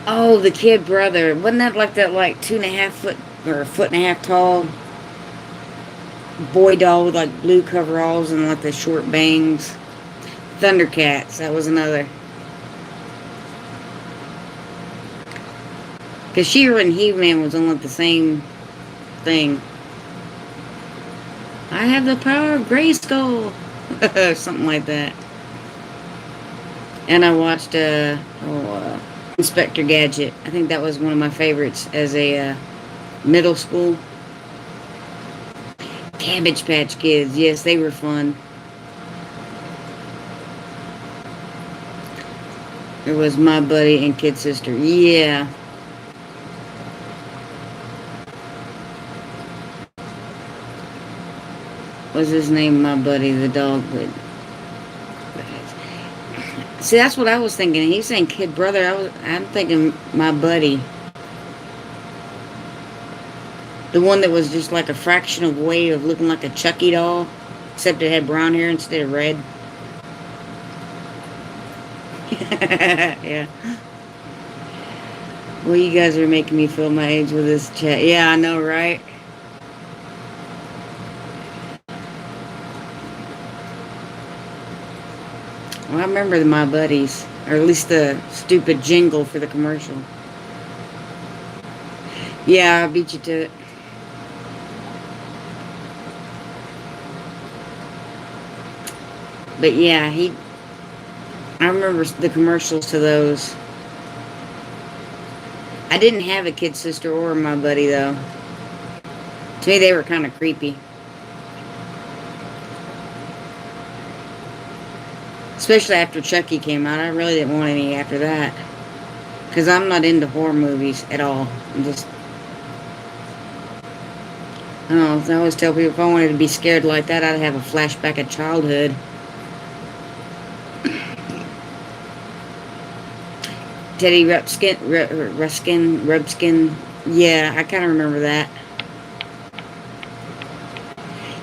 [SPEAKER 1] Oh, the kid brother. Wasn't that like 2.5 foot or 1.5 foot tall boy doll with like blue coveralls and like the short bangs? Thundercats. That was another. Because She-Ra and He-Man was on like the same thing. I have the power of Grayskull. Something like that. And I watched Inspector Gadget. I think that was one of my favorites as a middle school. Cabbage Patch Kids. Yes, they were fun. There was My Buddy and Kid Sister. Yeah. Was his name My Buddy, the dog? But see, that's what I was thinking. He's saying kid brother. I'm thinking My Buddy. The one that was just like a fraction of weight of looking like a Chucky doll. Except it had brown hair instead of red. Yeah. Well, you guys are making me feel my age with this chat. Yeah, I know, right? Well, I remember My Buddies. Or at least the stupid jingle for the commercial. Yeah, I beat you to it. But yeah, I remember the commercials to those. I didn't have a kid sister or My Buddy, though. To me, they were kind of creepy. Especially after Chucky came out. I really didn't want any after that. Because I'm not into horror movies at all. I'm just... I don't know. I always tell people if I wanted to be scared like that, I'd have a flashback of childhood. Teddy Rubskin. Yeah, I kind of remember that.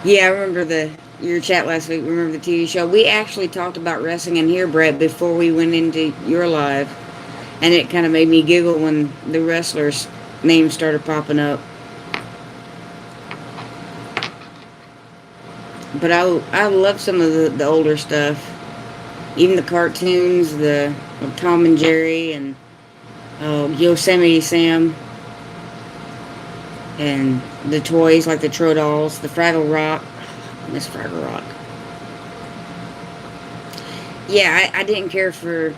[SPEAKER 1] Yeah, I remember your chat last week. Remember the TV show? We actually talked about wrestling in here, Brett, before we went into your live. And it kind of made me giggle when the wrestlers' names started popping up. But I love some of the older stuff. Even the cartoons, the Tom and Jerry, and Yosemite Sam. And the toys like the Tro Dolls, the Fraggle Rock. I miss Fraggle Rock. Yeah, I didn't care for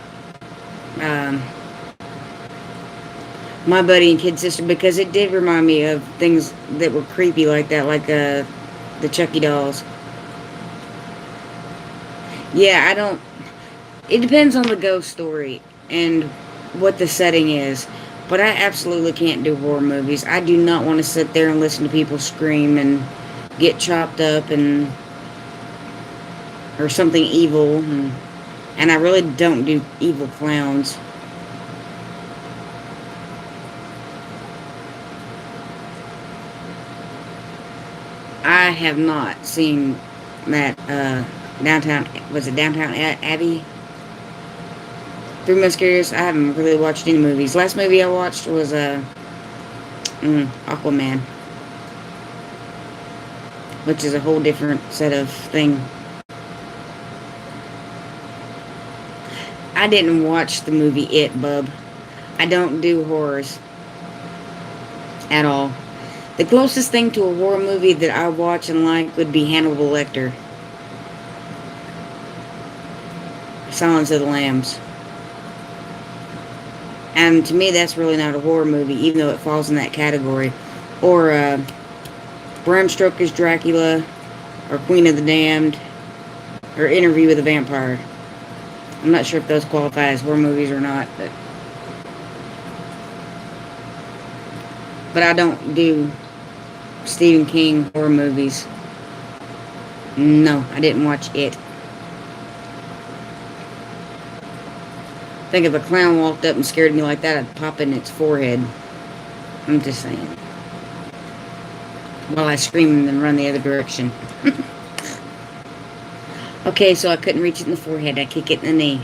[SPEAKER 1] My Buddy and Kid Sister because it did remind me of things that were creepy like that, like the Chucky dolls. Yeah, I don't... It depends on the ghost story and what the setting is. But I absolutely can't do horror movies. I do not want to sit there and listen to people scream and get chopped up and... or something evil. And I really don't do evil clowns. I have not seen that Downtown... Was it Downtown Abbey? Three Musketeers. I haven't really watched any movies. Last movie I watched was Aquaman, which is a whole different set of thing. I didn't watch the movie It, bub. I don't do horrors at all. The closest thing to a horror movie that I watch and like would be Hannibal Lecter. Silence of the Lambs. And to me, that's really not a horror movie, even though it falls in that category. Or Bram Stoker's Dracula, or Queen of the Damned, or Interview with a Vampire. I'm not sure if those qualify as horror movies or not, but I don't do Stephen King horror movies. No, I didn't watch It. I think if a clown walked up and scared me like that, I'd pop in its forehead. I'm just saying. While I scream and then run the other direction. Okay, so I couldn't reach it in the forehead. I kick it in the knee.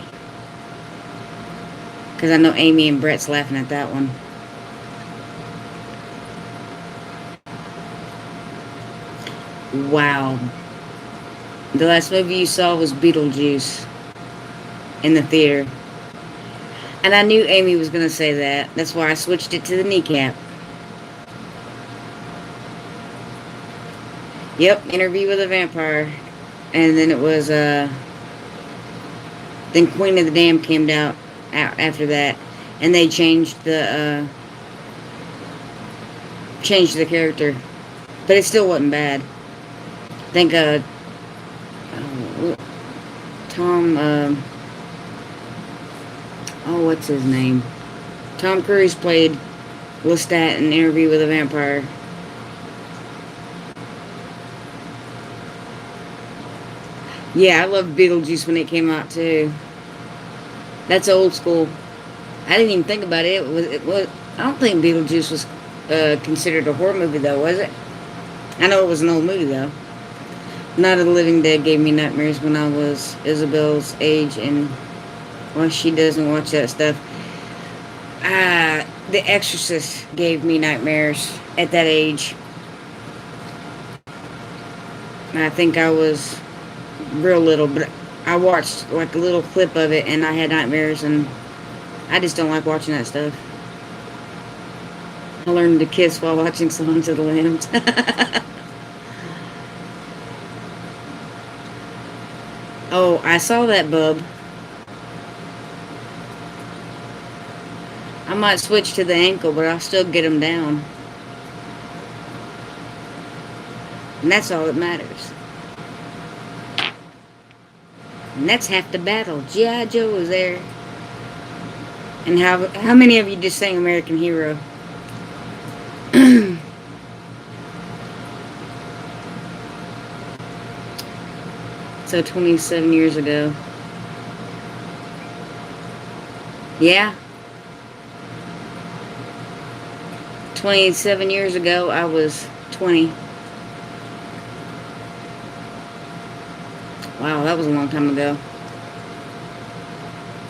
[SPEAKER 1] Because I know Amy and Brett's laughing at that one. Wow. The last movie you saw was Beetlejuice. In the theater. And I knew Amy was going to say that. That's why I switched it to the kneecap. Yep, Interview with a Vampire. And then it was, then Queen of the Damned came out after that. And they changed the character. But it still wasn't bad. I think, Tom, what's his name? Tom Cruise played Lestat in Interview with a Vampire. Yeah, I loved Beetlejuice when it came out too. That's old school. I didn't even think about it. It was. I don't think Beetlejuice was considered a horror movie though, was it? I know it was an old movie though. Night of the Living Dead gave me nightmares when I was Isabel's age, and well, she doesn't watch that stuff. The Exorcist gave me nightmares at that age. And I think I was real little, but I watched like a little clip of it and I had nightmares, and I just don't like watching that stuff. I learned to kiss while watching Silence of the Lambs. Oh, I saw that, bub. I might switch to the ankle, but I'll still get them down. And that's all that matters. And that's half the battle. G.I. Joe was there. And how many of you just sang American Hero? So 27 years ago. Yeah. 27 years ago, I was 20. Wow, that was a long time ago.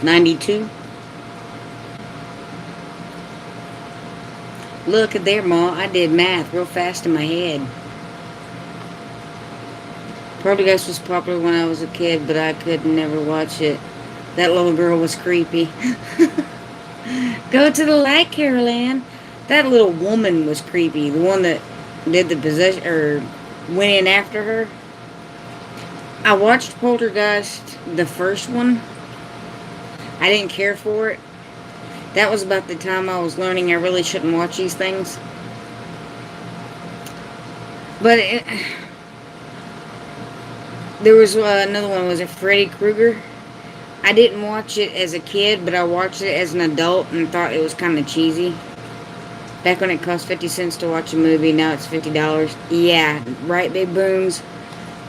[SPEAKER 1] 92. Look at there, Ma. I did math real fast in my head. Poltergeist was popular when I was a kid, but I could never watch it. That little girl was creepy. Go to the light, Carol Ann. That little woman was creepy. The one that did the possession, or went in after her. I watched Poltergeist, the first one. I didn't care for it. That was about the time I was learning I really shouldn't watch these things. But there was another one. Was it Freddy Krueger? I didn't watch it as a kid, but I watched it as an adult and thought it was kind of cheesy. Back when it cost 50 cents to watch a movie, now it's $50. Yeah, right, big boons.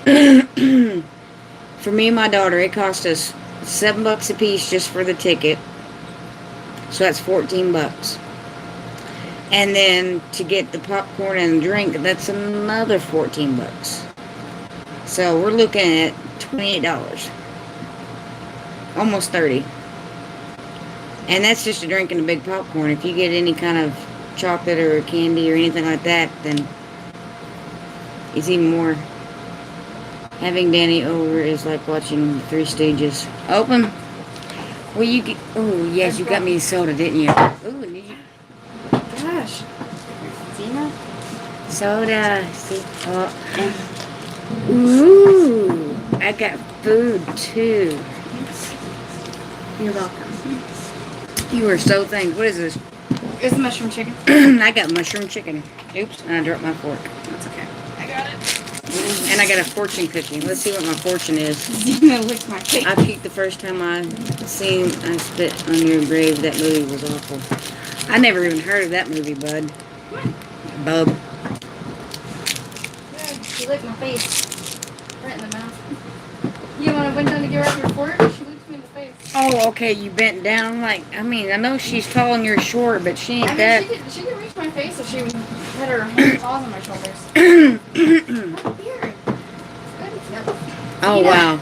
[SPEAKER 1] For me and my daughter, it cost us $7 a piece just for the ticket. So that's $14. And then to get the popcorn and drink, that's another $14. So we're looking at $28. Almost $30. And that's just a drink and a big popcorn. If you get any kind of chocolate or candy or anything like that, then it's even more. Having Danny over is like watching Three Stooges. Open. Well, you get. Oh, yes, you got me a soda, didn't you? Oh, did you?
[SPEAKER 2] Gosh. Zena?
[SPEAKER 1] Soda. See? Oh. Ooh. I got food, too.
[SPEAKER 2] You're welcome.
[SPEAKER 1] You are so thankful. What is this?
[SPEAKER 2] It's mushroom chicken.
[SPEAKER 1] I got mushroom chicken. Oops, and I dropped my fork.
[SPEAKER 2] That's okay. I got it.
[SPEAKER 1] And I got a fortune cookie. Let's see what my fortune is.
[SPEAKER 2] Zena licked my face.
[SPEAKER 1] I peeked the first time I seen I Spit on Your Grave. That movie was awful. I never even heard of that movie, bud. Bub.
[SPEAKER 2] Good. She licked my face. Right in the mouth. You when I went down to give her your fork, she licked me in the face.
[SPEAKER 1] Oh, okay, you bent down. Like, I mean, I know she's tall and you're short, but she ain't that.
[SPEAKER 2] She could reach my face if she had her whole paws on my shoulders. Here.
[SPEAKER 1] Oh, wow.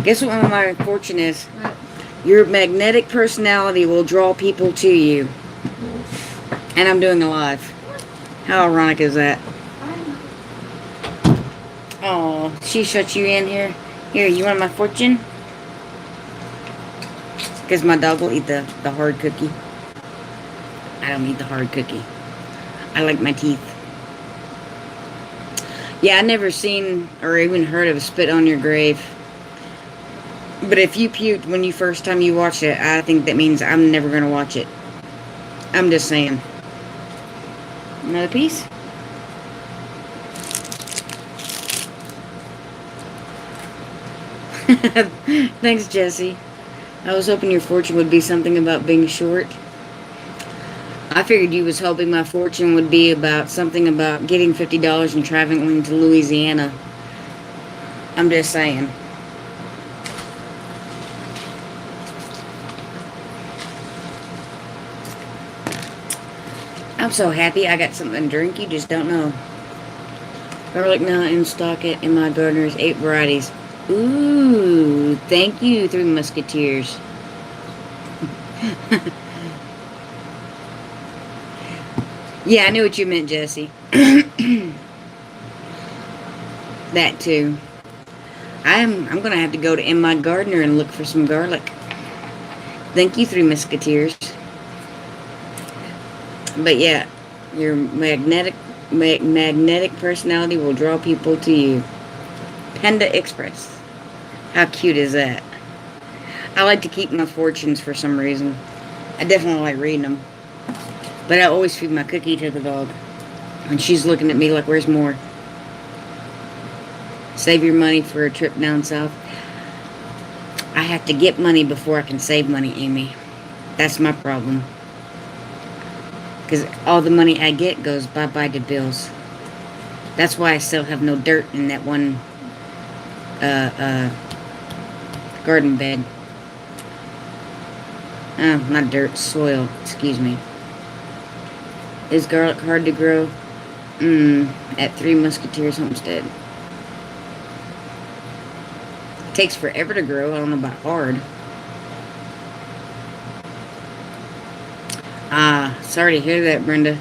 [SPEAKER 1] Guess what my fortune is?
[SPEAKER 2] What?
[SPEAKER 1] Your magnetic personality will draw people to you. And I'm doing a live. How ironic is that? Oh, she shut you in here. Here, you want my fortune? Because my dog will eat the hard cookie. I don't eat the hard cookie. I like my teeth. Yeah, I never seen or even heard of Spit on Your Grave. But if you puked when you first time you watched it, I think that means I'm never going to watch it. I'm just saying. Another piece? Thanks, Jesse. I was hoping your fortune would be something about being short. I figured you was hoping my fortune would be about something about getting $50 and traveling to Louisiana. I'm just saying. I'm so happy I got something to drink. You just don't know. Garlic nut in stock at in my gardener's 8 varieties. Ooh, thank you, Three Musketeers. Yeah, I knew what you meant, Jesse. That too. I'm gonna have to go to In My Gardener and look for some garlic. Thank you, Three Musketeers. But yeah, your magnetic personality will draw people to you. Panda Express. How cute is that? I like to keep my fortunes for some reason. I definitely like reading them. But I always feed my cookie to the dog. And she's looking at me like, where's more? Save your money for a trip down south. I have to get money before I can save money, Amy. That's my problem. Because all the money I get goes bye-bye to bills. That's why I still have no dirt in that one garden bed. Oh, not dirt, soil. Excuse me. Is garlic hard to grow? At Three Musketeers Homestead. It takes forever to grow. I don't know about hard. Sorry to hear that, Brenda.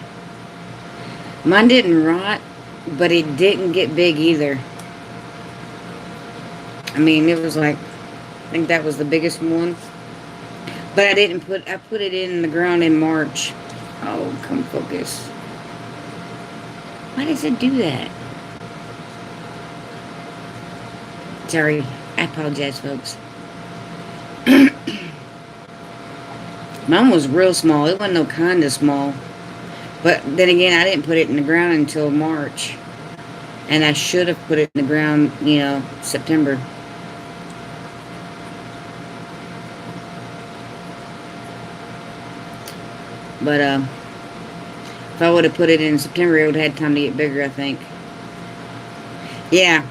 [SPEAKER 1] Mine didn't rot, but it didn't get big either. I mean, it was like, I think that was the biggest one. But I put it in the ground in March. Oh, come focus. Why does it do that? Sorry, I apologize, folks. Mine was real small. It wasn't no kind of small. But then again, I didn't put it in the ground until March. And I should have put it in the ground, September. But if I would have put it in September, it would have had time to get bigger, I think. Yeah.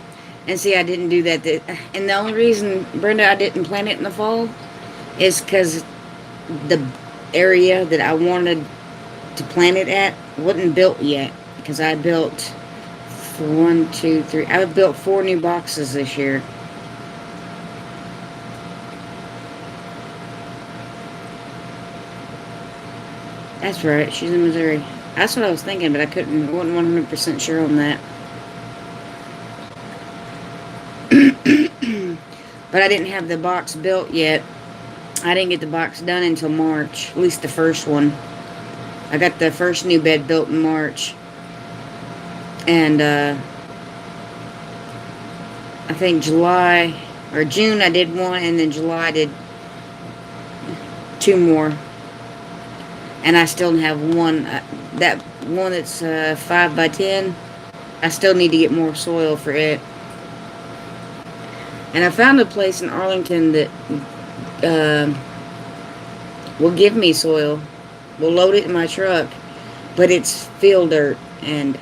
[SPEAKER 1] And see, I didn't do that. And the only reason, Brenda, I didn't plant it in the fall is because the area that I wanted to plant it at wasn't built yet. Because I built I built 4 new boxes this year. That's right, she's in Missouri. That's what I was thinking, but I wasn't 100% sure on that. But I didn't have the box built yet. I didn't get the box done until March, at least the first one. I got the first new bed built in March. And I think July or June I did one, and then July I did 2 more. And I still have one, that one that's 5 by 10. I still need to get more soil for it. And I found a place in Arlington that will give me soil. Will load it in my truck. But it's field dirt. And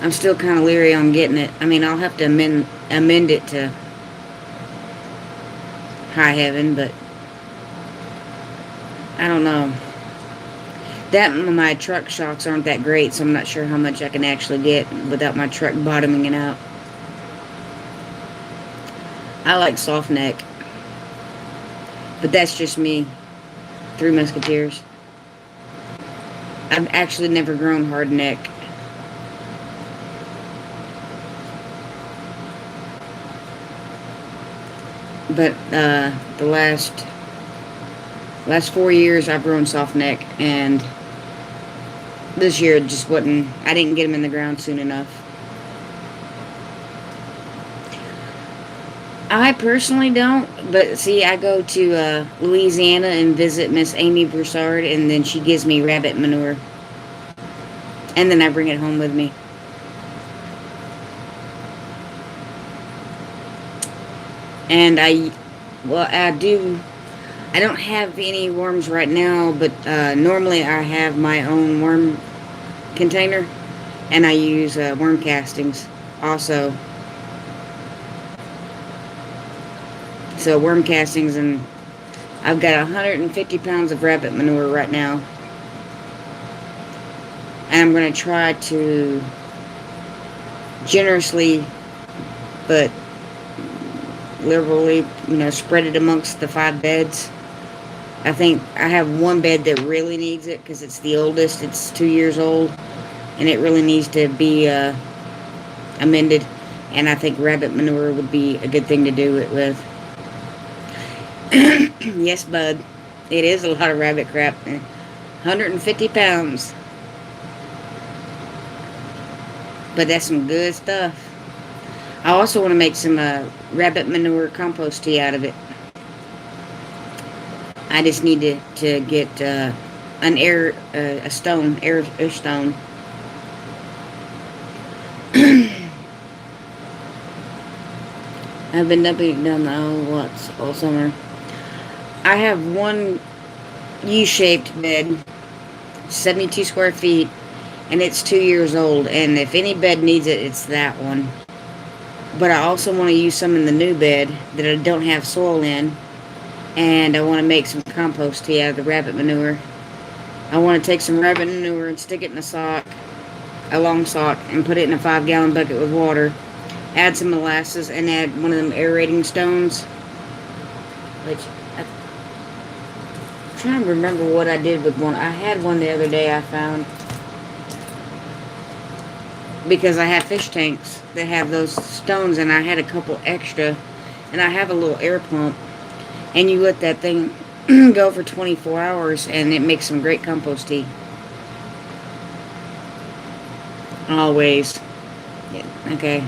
[SPEAKER 1] I'm still kind of leery on getting it. I mean, I'll have to amend it to high heaven. But I don't know. My truck shocks aren't that great, so I'm not sure how much I can actually get without my truck bottoming it out. I like soft neck. But that's just me. Three Musketeers. I've actually never grown hard neck. But the last 4 years I've grown soft neck, and this year it just wasn't, I didn't get them in the ground soon enough. I personally don't, but see, I go to Louisiana and visit Miss Amy Broussard, and then she gives me rabbit manure. And then I bring it home with me. And I don't have any worms right now, but normally I have my own worm container, and I use worm castings also. So worm castings, and I've got 150 pounds of rabbit manure right now. And I'm going to try to generously, but liberally, spread it amongst the 5 beds. I think I have one bed that really needs it because it's the oldest. It's 2 years old, and it really needs to be amended. And I think rabbit manure would be a good thing to do it with. Yes, bud. It is a lot of rabbit crap. 150 pounds. But that's some good stuff. I also want to make some rabbit manure compost tea out of it. I just need to get an air stone. I've been dumping down the lots all summer. I have one U-shaped bed, 72 square feet, and it's 2 years old. And if any bed needs it, it's that one. But I also want to use some in the new bed that I don't have soil in. And I want to make some compost tea out of the rabbit manure. I want to take some rabbit manure and stick it in a long sock, and put it in a 5-gallon bucket with water. Add some molasses and add one of them aerating stones. Which, I'm trying to remember what I did with one. I had one the other day I found. Because I have fish tanks that have those stones, and I had a couple extra. And I have a little air pump. And you let that thing go for 24 hours, and it makes some great compost tea. Always. Yeah, okay.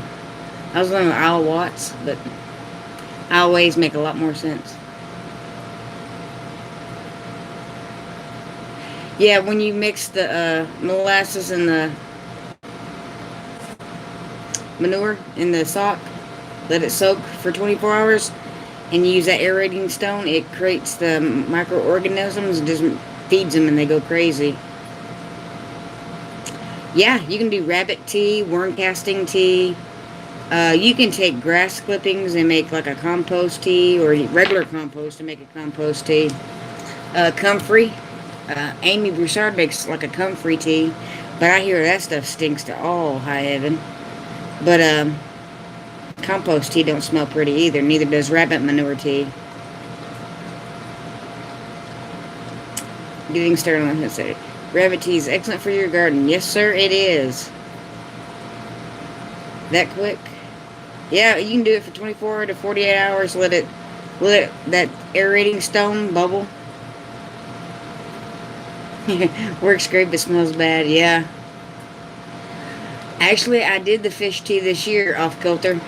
[SPEAKER 1] I was learning Isle Watts, but always make a lot more sense. Yeah, when you mix the molasses and the manure in the sock, let it soak for 24 hours, and you use that aerating stone, it creates the microorganisms and just feeds them, and they go crazy. Yeah, you can do rabbit tea, worm casting tea. You can take grass clippings and make like a compost tea, or regular compost and make a compost tea. Comfrey. Amy Broussard makes like a comfrey tea, but I hear that stuff stinks to all high heaven. But compost tea don't smell pretty either. Neither does rabbit manure tea. Getting started on this. Rabbit tea is excellent for your garden. Yes, sir, it is. That quick? Yeah, you can do it for 24 to 48 hours. Let that aerating stone bubble. Works great, but smells bad. Yeah. Actually, I did the fish tea this year off kilter.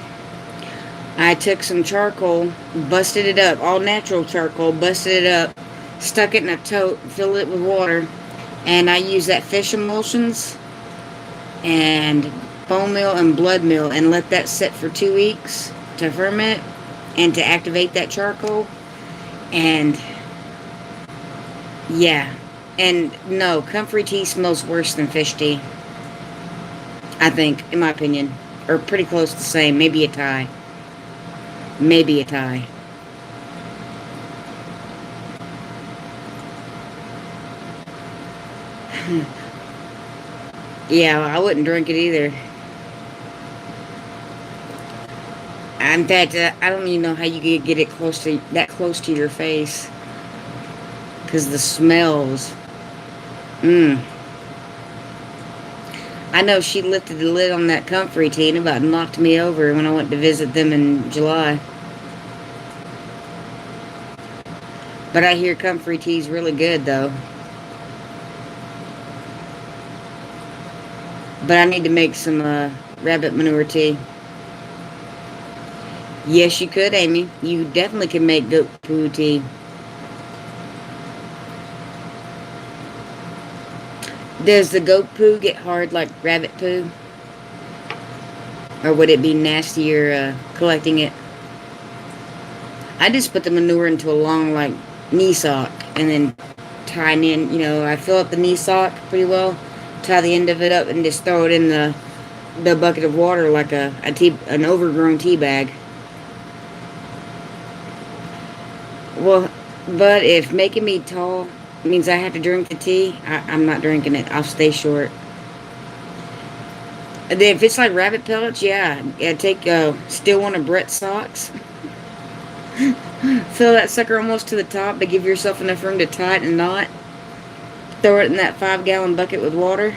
[SPEAKER 1] I took some charcoal, busted it up, all natural charcoal, busted it up, stuck it in a tote, filled it with water, and I used that fish emulsions and bone meal and blood meal, and let that sit for 2 weeks to ferment and to activate that charcoal. And yeah, and no, comfrey tea smells worse than fish tea, I think, in my opinion, or pretty close to the same. Maybe a tie. Maybe a tie. Yeah, I wouldn't drink it either. In fact, I don't even know how you could get it that close to your face, because the smells. I know she lifted the lid on that comfrey tea and about knocked me over when I went to visit them in July. But I hear comfrey tea's really good, though. But I need to make some rabbit manure tea. Yes, you could, Amy. You definitely can make goat poo tea. Does the goat poo get hard like rabbit poo? Or would it be nastier collecting it? I just put the manure into a long, like, knee sock, and then tie it in. You know, I fill up the knee sock pretty well, tie the end of it up, and just throw it in the bucket of water like an overgrown tea bag. Well, but if making me tall means I have to drink the tea, I'm not drinking it. I'll stay short. If it's like rabbit pellets, yeah, take still one of Brett's socks. Fill that sucker almost to the top, but give yourself enough room to tie it and knot. Throw it in that 5-gallon bucket with water.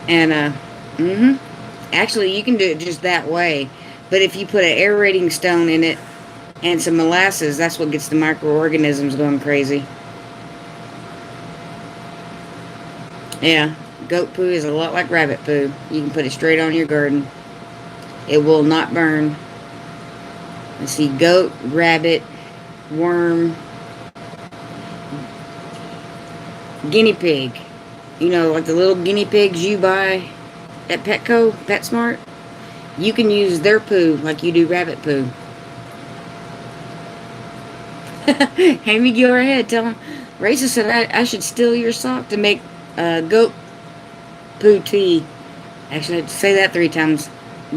[SPEAKER 1] And, actually, you can do it just that way. But if you put an aerating stone in it and some molasses, that's what gets the microorganisms going crazy. Yeah, goat poo is a lot like rabbit poo. You can put it straight on your garden. It will not burn. Let's see, goat, rabbit, worm, guinea pig. You know, like the little guinea pigs you buy at PetSmart. You can use their poo like you do rabbit poo. Amy, go ahead. Tell him. Racist said I should steal your sock to make goat poo tea. Actually, I had to say that 3 times.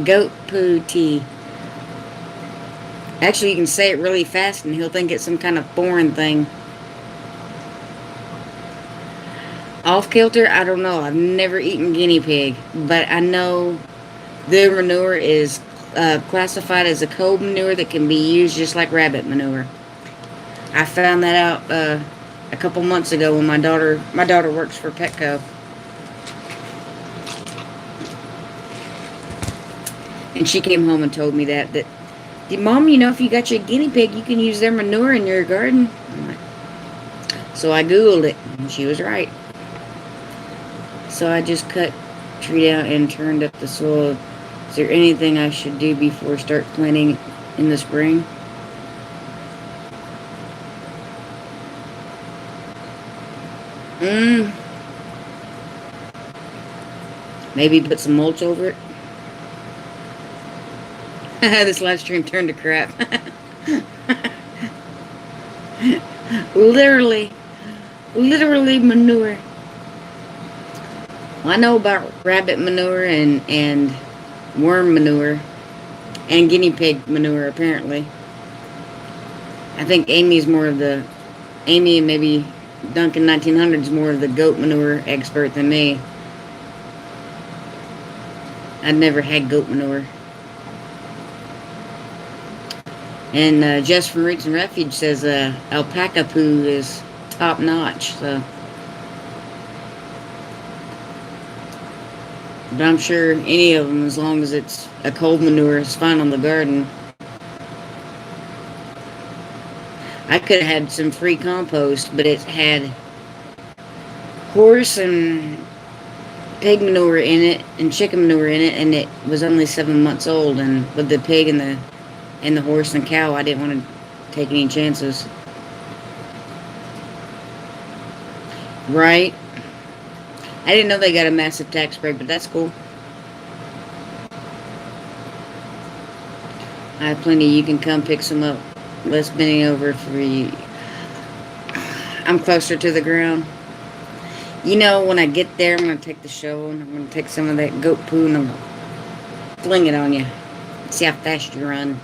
[SPEAKER 1] Goat poo tea. Actually, you can say it really fast and he'll think it's some kind of foreign thing. Off kilter, I don't know. I've never eaten guinea pig, but I know their manure is classified as a cold manure that can be used just like rabbit manure. I found that out a couple months ago when my daughter works for Petco. And she came home and told me that Mom, you know, if you got your guinea pig, you can use their manure in your garden. So I Googled it, and she was right. So I just cut tree out and turned up the soil. Is there anything I should do before I start planting in the spring? Maybe put some mulch over it. This live stream turned to crap. Literally manure. Well, I know about rabbit manure and worm manure and guinea pig manure, apparently. I think Amy and maybe Duncan 1900's more of the goat manure expert than me. I'd never had goat manure. And Jess from Roots and Refuge says alpaca poo is top notch. So, but I'm sure any of them, as long as it's a cold manure, is fine on the garden. I could have had some free compost, but it had horse and pig manure in it and chicken manure in it, and it was only 7 months old. And with the pig and the horse and cow, I didn't want to take any chances. Right? I didn't know they got a massive tax break, but that's cool. I have plenty. You can come pick some up. Less bending over for you. I'm closer to the ground. You know, when I get there, I'm going to take the shovel and I'm going to take some of that goat poo and I'm going to fling it on you. See how fast you run.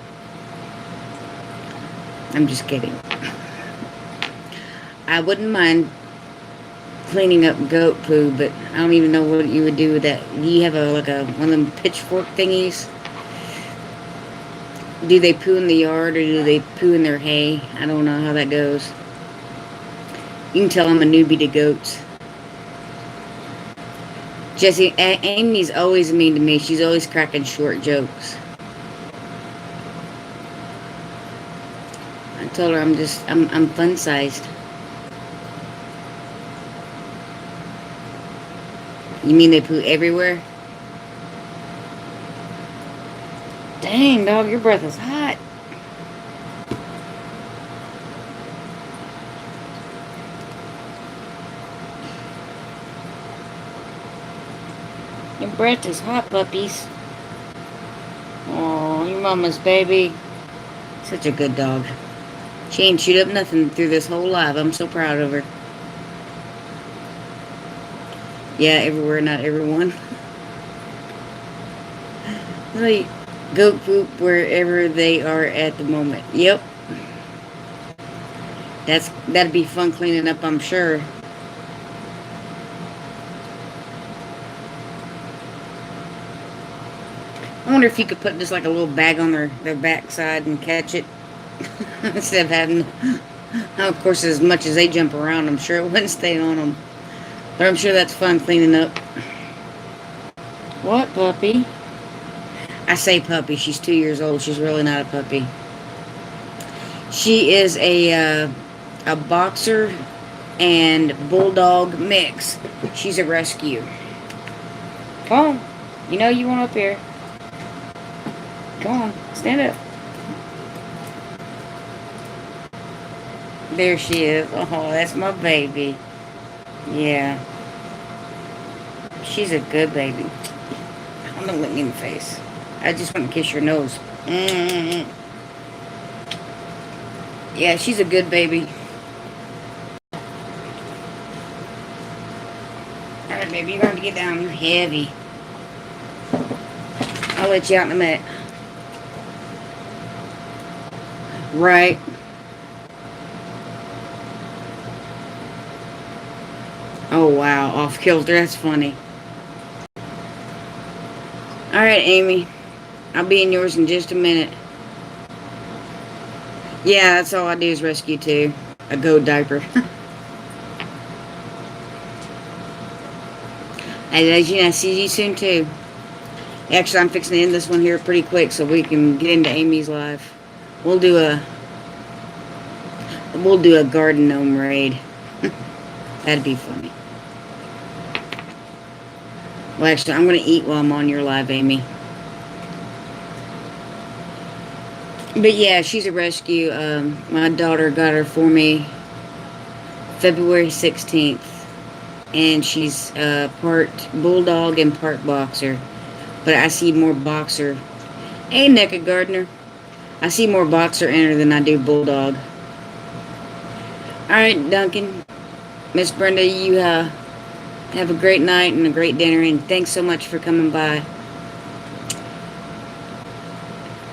[SPEAKER 1] I'm just kidding. I wouldn't mind cleaning up goat poo, but I don't even know what you would do with that. Do you have one of them pitchfork thingies? Do they poo in the yard or do they poo in their hay? I don't know how that goes. You can tell I'm a newbie to goats. Jessie, Amy's always mean to me. She's always cracking short jokes. I told her I'm fun-sized. You mean they poo everywhere? Dang, dog, your breath is hot. Your breath is hot, puppies. Oh, your mama's baby. Such a good dog. She ain't chewed up nothing through this whole life. I'm so proud of her. Yeah, everywhere, not everyone. Like, goat poop wherever they are at the moment. Yep. That'd be fun cleaning up, I'm sure. I wonder if you could put just like a little bag on their backside and catch it. Instead of having... Of course, as much as they jump around, I'm sure it wouldn't stay on them. But I'm sure that's fun cleaning up. What, puppy? I say puppy. She's 2 years old. She's really not a puppy. She is a boxer and bulldog mix. She's a rescue. Come on. You know you want up here. Come on. Stand up. There she is. Oh, that's my baby. Yeah. She's a good baby. I'm gonna look me in the face. I just want to kiss your nose. Mm-hmm. Yeah, she's a good baby. Alright, baby, you're going to get down. You're heavy. I'll let you out in a minute. Right. Oh, wow. Off kilter. That's funny. Alright, Amy. I'll be in yours in just a minute. Yeah, that's all I do is rescue too. A goat diaper. And as you know, see you soon too. Actually, I'm fixing to end this one here pretty quick so we can get into Amy's live. We'll do a garden gnome raid. That'd be funny. Well, actually, I'm going to eat while I'm on your live, Amy. But yeah, she's a rescue. My daughter got her for me February 16th. And she's part bulldog and part boxer. But I see more boxer. Hey, Naked Gardener. I see more boxer in her than I do bulldog. Alright, Duncan. Miss Brenda, you have a great night and a great dinner. And thanks so much for coming by.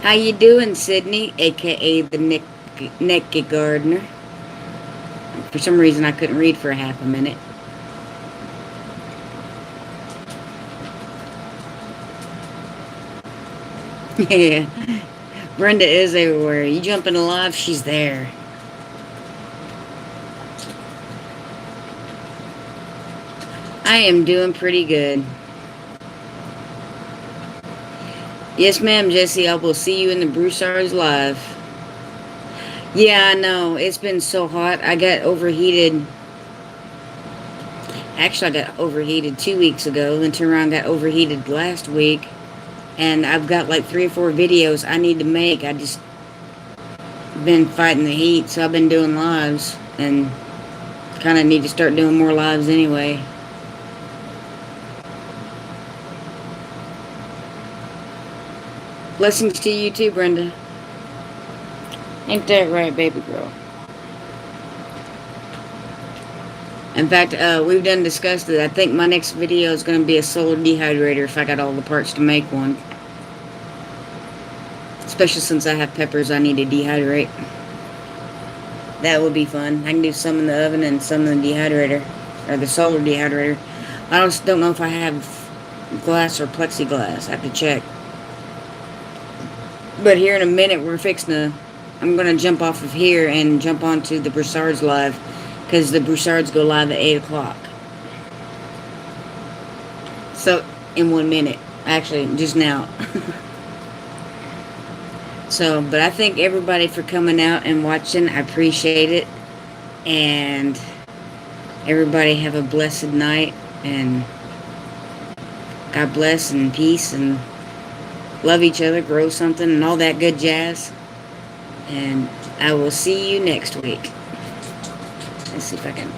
[SPEAKER 1] How you doing, Sydney? A.K.A. the Naked Gardener. For some reason, I couldn't read for a half a minute. Yeah. Brenda is everywhere. You jump in live, she's there. I am doing pretty good. Yes, ma'am, Jessie. I will see you in the Broussards live. Yeah, I know. It's been so hot. I got overheated. Actually, I got overheated 2 weeks ago. Then turned around and got overheated last week. And I've got like 3 or 4 videos I need to make. I just been fighting the heat. So I've been doing lives. And kind of need to start doing more lives anyway. Blessings to you too, Brenda. Ain't that right, baby girl? In fact, we've done discussed it. I think my next video is going to be a solar dehydrator if I got all the parts to make one. Especially since I have peppers I need to dehydrate. That would be fun. I can do some in the oven and some in the dehydrator. Or the solar dehydrator. I just don't know if I have glass or plexiglass. I have to check. But here in a minute, I'm going to jump off of here and jump onto the Broussards live. Because the Broussards go live at 8 o'clock. So, in 1 minute. Actually, just now. So, but I thank everybody for coming out and watching. I appreciate it. And everybody have a blessed night. And God bless and peace and love each other, grow something, and all that good jazz. And I will see you next week. Let's see if I can